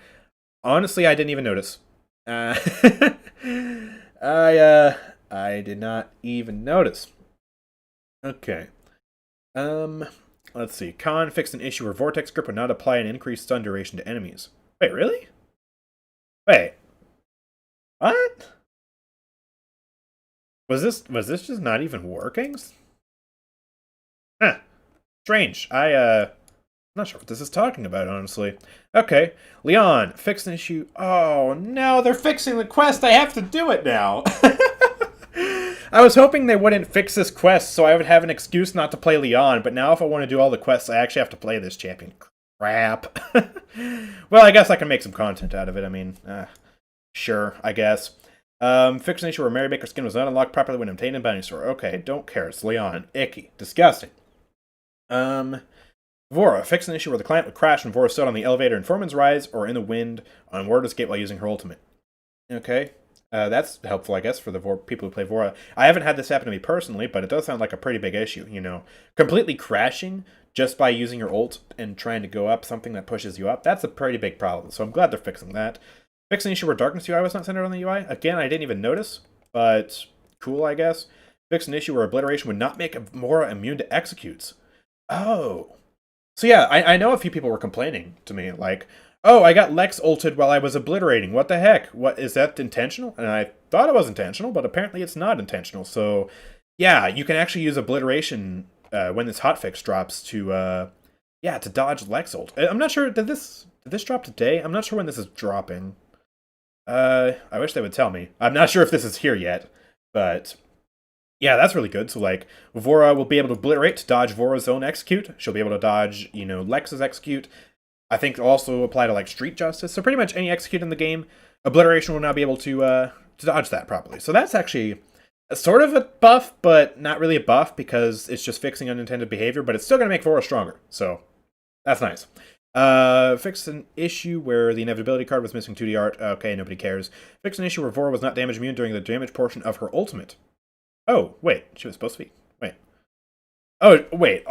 Honestly, I didn't even notice. I did not even notice. Okay. Let's see. Khan fixed an issue where Vortex Grip would not apply an increased stun duration to enemies. Wait, really? Wait. What? Was this just not even working? Huh. Strange. I'm not sure what this is talking about, honestly. Okay. Leon, fix an issue. Oh, no, they're fixing the quest. I have to do it now. I was hoping they wouldn't fix this quest so I would have an excuse not to play Leon, but now if I want to do all the quests, I actually have to play this champion. Crap. Well, I guess I can make some content out of it. I mean, sure, I guess. Fix an issue where Mary Baker's skin was not unlocked properly when obtained in Bounty Store. Okay, don't care. It's Leon. Icky. Disgusting. Vora, fix an issue where the client would crash when Vora stood on the elevator in Foreman's Rise or in the wind on Ward Escape while using her ultimate. Okay. That's helpful, I guess, for the people who play Vora. I haven't had this happen to me personally, but it does sound like a pretty big issue, you know. Completely crashing just by using your ult and trying to go up something that pushes you up, that's a pretty big problem, so I'm glad they're fixing that. Fix an issue where Darkness UI was not centered on the UI. Again, I didn't even notice, but cool, I guess. Fix an issue where Obliteration would not make Vora immune to executes. Oh. So yeah, I know a few people were complaining to me, like, oh, I got Lex ulted while I was obliterating. What the heck? What, is that intentional? And I thought it was intentional, but apparently it's not intentional. So, yeah, you can actually use obliteration when this hotfix drops to dodge Lex ult. I'm not sure, did this drop today? I'm not sure when this is dropping. I wish they would tell me. I'm not sure if this is here yet, but yeah, that's really good. So, like, Vora will be able to obliterate to dodge Vora's own execute. She'll be able to dodge, Lex's execute. I think it'll also apply to, like, Street Justice. So pretty much any execute in the game, Obliteration will now be able to dodge that properly. So that's actually sort of a buff, but not really a buff because it's just fixing unintended behavior, but it's still going to make Vora stronger. So that's nice. Fix an issue where the inevitability card was missing 2D art. Okay, nobody cares. Fix an issue where Vora was not damage immune during the damage portion of her ultimate. Oh, wait. She was supposed to be. Wait. Oh, wait.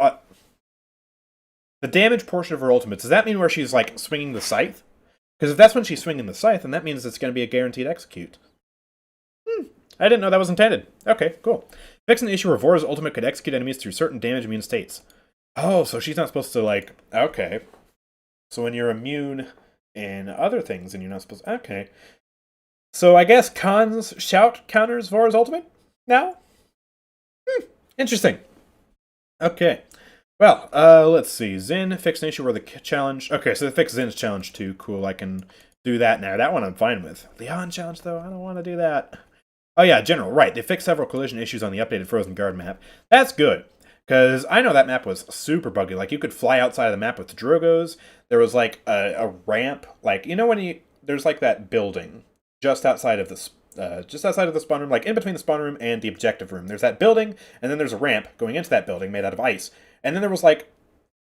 The damage portion of her ultimate, does that mean where she's, like, swinging the scythe? Because if that's when she's swinging the scythe, then that means it's going to be a guaranteed execute. I didn't know that was intended. Okay, cool. Fix an issue where Vora's ultimate could execute enemies through certain damage immune states. Oh, so she's not supposed to, like... Okay. So when you're immune in other things, and you're not supposed to... Okay. So I guess Khan's shout counters Vora's ultimate now? Interesting. Okay. Well, let's see. Xin, fix an issue where the challenge... Okay, so they fix Zin's challenge too. Cool, I can do that now. That one I'm fine with. Leon challenge, though? I don't want to do that. Oh yeah, general, right. They fixed several collision issues on the updated Frozen Guard map. That's good, because I know that map was super buggy. Like, you could fly outside of the map with the Drogos. There was, like, a ramp. Like, when there's, like, that building just outside of the spawn room, like, in between the spawn room and the objective room. There's that building, and then there's a ramp going into that building made out of ice. And then there was, like,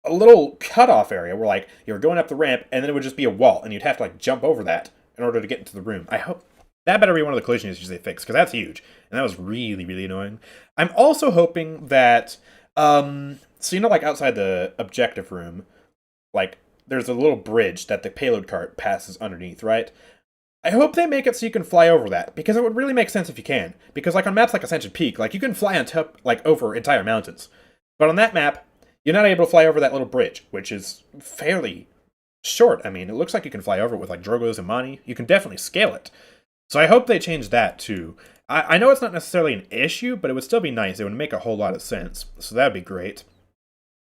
a little cutoff area where, like, you were going up the ramp, and then it would just be a wall, and you'd have to, like, jump over that in order to get into the room. I hope... That better be one of the collision issues they fixed, because that's huge. And that was really, really annoying. I'm also hoping that, so like outside the objective room, like, there's a little bridge that the payload cart passes underneath, right? I hope they make it so you can fly over that, because it would really make sense if you can. Because, like, on maps like Ascension Peak, like, you can fly on top, like, over entire mountains. But on that map, you're not able to fly over that little bridge, which is fairly short. I mean, it looks like you can fly over it with, like, Drogos and Mani. You can definitely scale it. So I hope they change that, too. I know it's not necessarily an issue, but it would still be nice. It would make a whole lot of sense. So that would be great.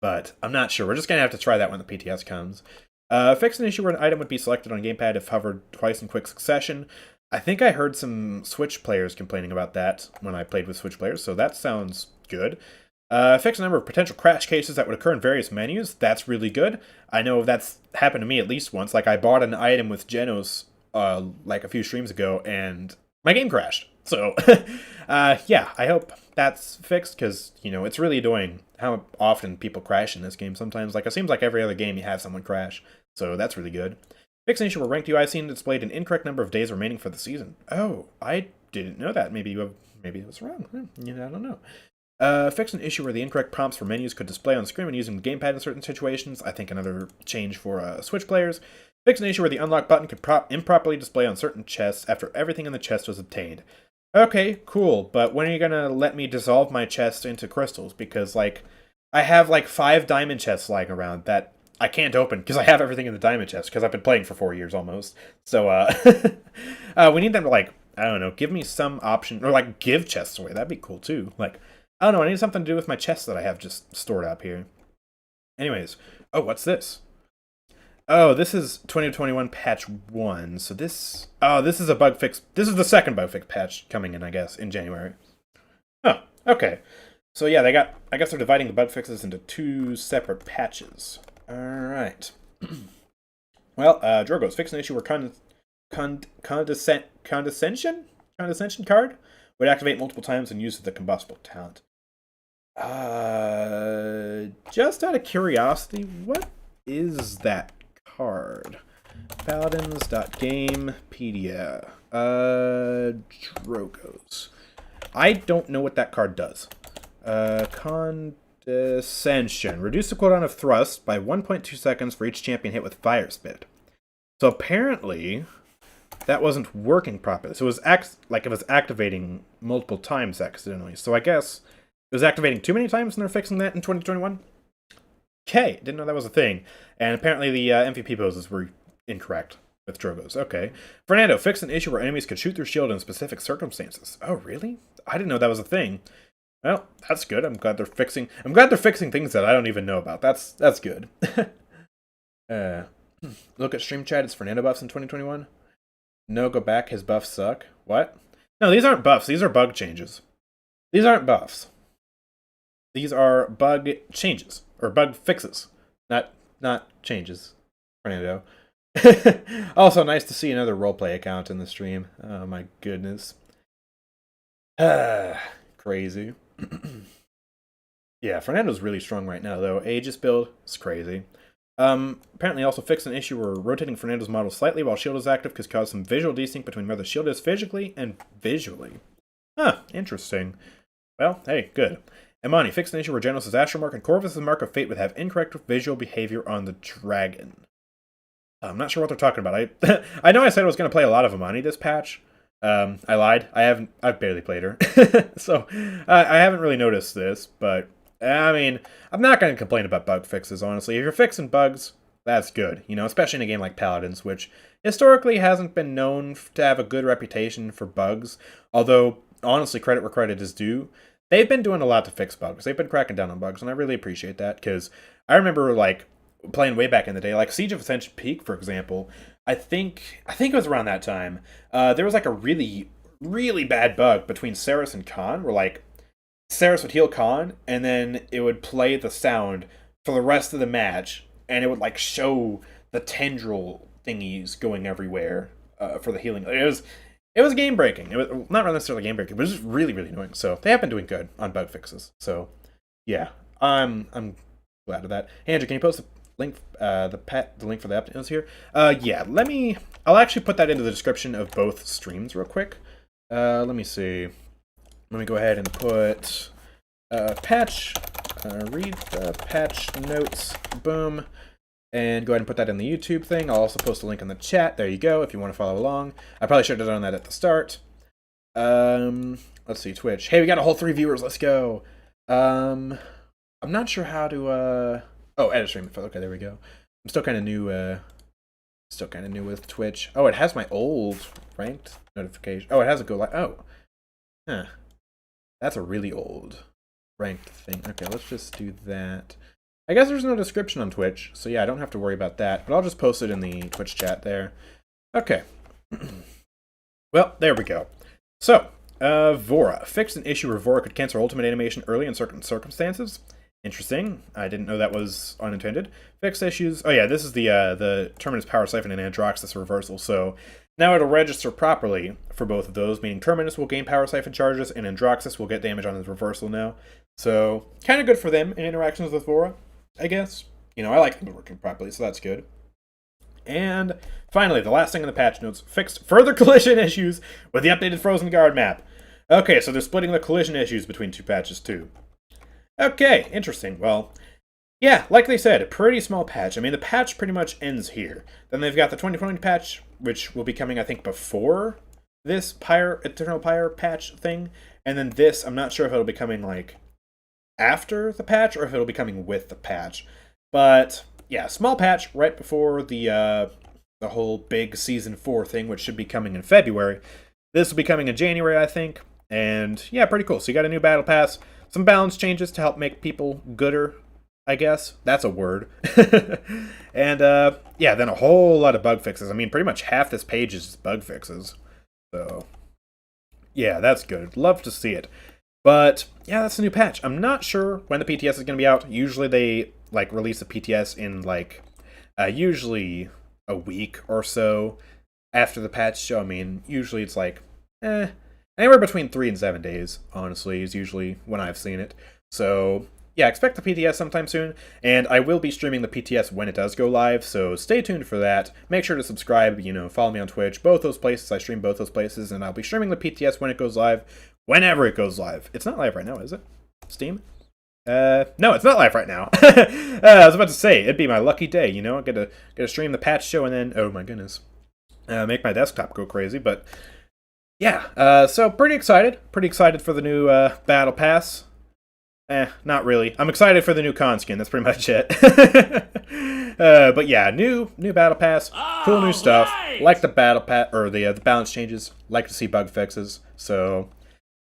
But I'm not sure. We're just going to have to try that when the PTS comes. Fix an issue where an item would be selected on gamepad if hovered twice in quick succession. I think I heard some Switch players complaining about that when I played with Switch players, so that sounds good. Fix a number of potential crash cases that would occur in various menus. That's really good. I know that's happened to me at least once. Like, I bought an item with Genos like a few streams ago, and my game crashed. So, yeah, I hope that's fixed, because, it's really annoying how often people crash in this game sometimes. Like, it seems like every other game you have someone crash, so that's really good. Fix an issue where ranked UI scene displayed an incorrect number of days remaining for the season. Oh, I didn't know that. Maybe it was wrong. I don't know. Fix an issue where the incorrect prompts for menus could display on screen when using the gamepad in certain situations. I think another change for Switch players. Fix an issue where the unlock button could improperly display on certain chests after everything in the chest was obtained. Okay, cool, but when are you gonna let me dissolve my chest into crystals? Because, like, I have, like, 5 diamond chests lying around that I can't open because I have everything in the diamond chest because I've been playing for 4 years almost. So, we need them to, like, I don't know, give me some option, or, like, give chests away. That'd be cool, too. Like, I don't know, I need something to do with my chests that I have just stored up here. Anyways, oh, what's this? Oh, this is 2021 patch 1. So this is a bug fix. This is the second bug fix patch coming in, I guess, in January. Oh, okay. So yeah, I guess they're dividing the bug fixes into 2 separate patches. All right. Well, Drogo's fix an issue where condescension card would activate multiple times and use the combustible talent. Just out of curiosity, what is that card? Paladins.gamepedia. Drogos. I don't know what that card does. Condescension. Reduce the cooldown of thrust by 1.2 seconds for each champion hit with fire spit. So apparently that wasn't working properly. So it was it was activating multiple times accidentally. So I guess it was activating too many times and they're fixing that in 2021? Okay, didn't know that was a thing. And apparently the MVP poses were incorrect with Drogos. Okay. Fernando, fix an issue where enemies could shoot through shield in specific circumstances. Oh, really? I didn't know that was a thing. Well, that's good. I'm glad they're fixing things that I don't even know about. That's good. Look at stream chat. It's Fernando buffs in 2021. No, go back. His buffs suck. What? No, these aren't buffs. These are bug changes. These aren't buffs. These are bug changes or bug fixes, not changes. Fernando. Also, nice to see another roleplay account in the stream. Oh my goodness. Crazy. Yeah, Fernando's really strong right now, though. Aegis build is crazy. Apparently also fixed an issue where rotating Fernando's model slightly while shield is active could cause some visual desync between where the shield is physically and visually. Huh, interesting. Well, hey, good. Imani fixed an issue where Genos' Astral Mark and Corvus' Mark of Fate would have incorrect visual behavior on the dragon. I'm not sure what they're talking about. I know I said I was going to play a lot of Imani this patch. I lied. I've barely played her. So, I haven't really noticed this, but I mean, I'm not going to complain about bug fixes, honestly. If you're fixing bugs, that's good, you know, especially in a game like Paladins, which historically hasn't been known to have a good reputation for bugs. Although, honestly, credit where credit is due. They've been doing a lot to fix bugs. They've been cracking down on bugs, and I really appreciate that, because I remember, like, playing way back in the day, like Siege of Ascension Peak, for example. I think it was around that time. There was, like, a really, really bad bug between Saris and Khan, where, like, Saris would heal Khan, and then it would play the sound for the rest of the match, and it would, like, show the tendril thingies going everywhere for the healing. It was game breaking. It was not necessarily game breaking, but it was just really, really annoying. So they have been doing good on bug fixes. So yeah, I'm glad of that. Andrew, can you post the link, the link for the update notes here? Yeah, I'll actually put that into the description of both streams real quick. Let me see. Let me go ahead and put patch, read the patch notes, boom, and go ahead and put that in the YouTube thing. I'll also post a link in the chat. There you go, if you want to follow along. I probably should have done that at the start. Let's see, Twitch. Hey, we got a whole 3 viewers. Let's go. I'm not sure how to, edit stream info. Okay, there we go. I'm still kind of new, with Twitch. Oh, it has my old ranked notification. Oh, it has a go live. Oh. Huh. That's a really old ranked thing. Okay, let's just do that. I guess there's no description on Twitch, so yeah, I don't have to worry about that, but I'll just post it in the Twitch chat there. Okay. Well, there we go. So, Vora. Fixed an issue where Vora could cancel her ultimate animation early in certain circumstances. Interesting. I didn't know that was unintended. Fixed issues. Oh yeah, this is the Terminus Power Siphon and Androxus reversal, so now it'll register properly for both of those, meaning Terminus will gain Power Siphon charges, and Androxus will get damage on his reversal now. So, kind of good for them in interactions with Vora, I guess. You know, I like them working properly, so that's good. And finally, the last thing in the patch notes, fixed further collision issues with the updated Frozen Guard map. Okay, so they're splitting the collision issues between 2 patches too. Okay, interesting. Well, yeah, like they said, a pretty small patch. I mean, the patch pretty much ends here. Then they've got the 2020 patch, which will be coming, I think, before this Eternal Pyre patch thing. And then this, I'm not sure if it'll be coming, like, after the patch or if it'll be coming with the patch. But yeah, small patch right before the whole big Season 4 thing, which should be coming in February. This will be coming in January, I think. And yeah, pretty cool. So you got a new battle pass, some balance changes to help make people gooder, I guess. That's a word. And yeah, then a whole lot of bug fixes. I mean, pretty much half this page is just bug fixes. So yeah, that's good. Love to see it. But yeah, that's a new patch. I'm not sure when the PTS is going to be out. Usually they like release the PTS in like usually a week or so after the patch show. I mean, usually it's like anywhere between 3 and 7 days, honestly, is usually when I've seen it. So yeah, expect the PTS sometime soon, and I will be streaming the PTS when it does go live, so stay tuned for that. Make sure to subscribe, you know, follow me on Twitch, both those places. I stream both those places, and I'll be streaming the PTS when it goes live, whenever it goes live. It's not live right now, is it? Steam? No, it's not live right now. I was about to say, it'd be my lucky day, you know? I gotta stream the patch show and then, oh my goodness, make my desktop go crazy, but yeah, so pretty excited for the new Battle Pass. Not really. I'm excited for the new con skin. That's pretty much it. But yeah, new Battle Pass, cool new stuff. Like the Battle Pass or the balance changes. Like to see bug fixes. So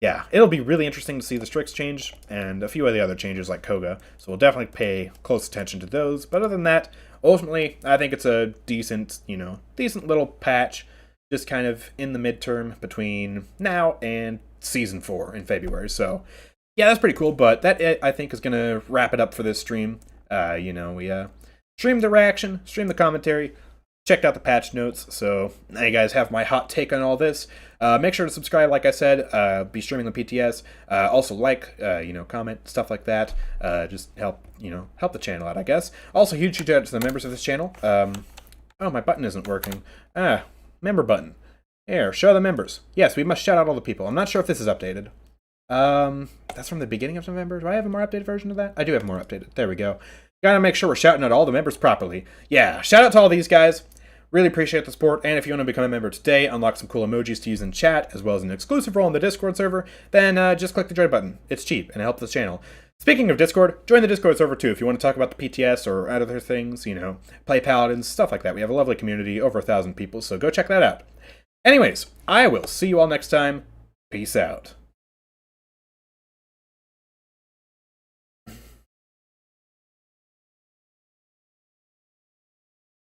yeah, it'll be really interesting to see the Strix change and a few of the other changes like Koga. So we'll definitely pay close attention to those. But other than that, ultimately, I think it's a decent little patch. just kind of in the midterm between now and Season 4 in February. So, yeah, that's pretty cool, but that, I think, is going to wrap it up for this stream. You know, we streamed the reaction, streamed the commentary, checked out the patch notes, so now you guys have my hot take on all this. Make sure to subscribe, like I said, be streaming the PTS, also like, you know, comment, stuff like that, just help, you know, help the channel out, I guess. Also, huge shout out to the members of this channel. Oh, my button isn't working. Member button. Here, show the members. Yes, we must shout out all the people. I'm not sure if this is updated. That's from the beginning of November. Do I have a more updated version of that? I do have more updated. There we go. Gotta make sure we're shouting out all the members properly. Yeah, shout out to all these guys. Really appreciate the support, and if you want to become a member today, unlock some cool emojis to use in chat, as well as an exclusive role in the Discord server, then just click the join button. It's cheap, and it helps the channel. Speaking of Discord, join the Discord server too if you want to talk about the PTS or other things, you know, play Paladins, stuff like that. We have a lovely community, over 1,000 people, so go check that out. Anyways, I will see you all next time. Peace out.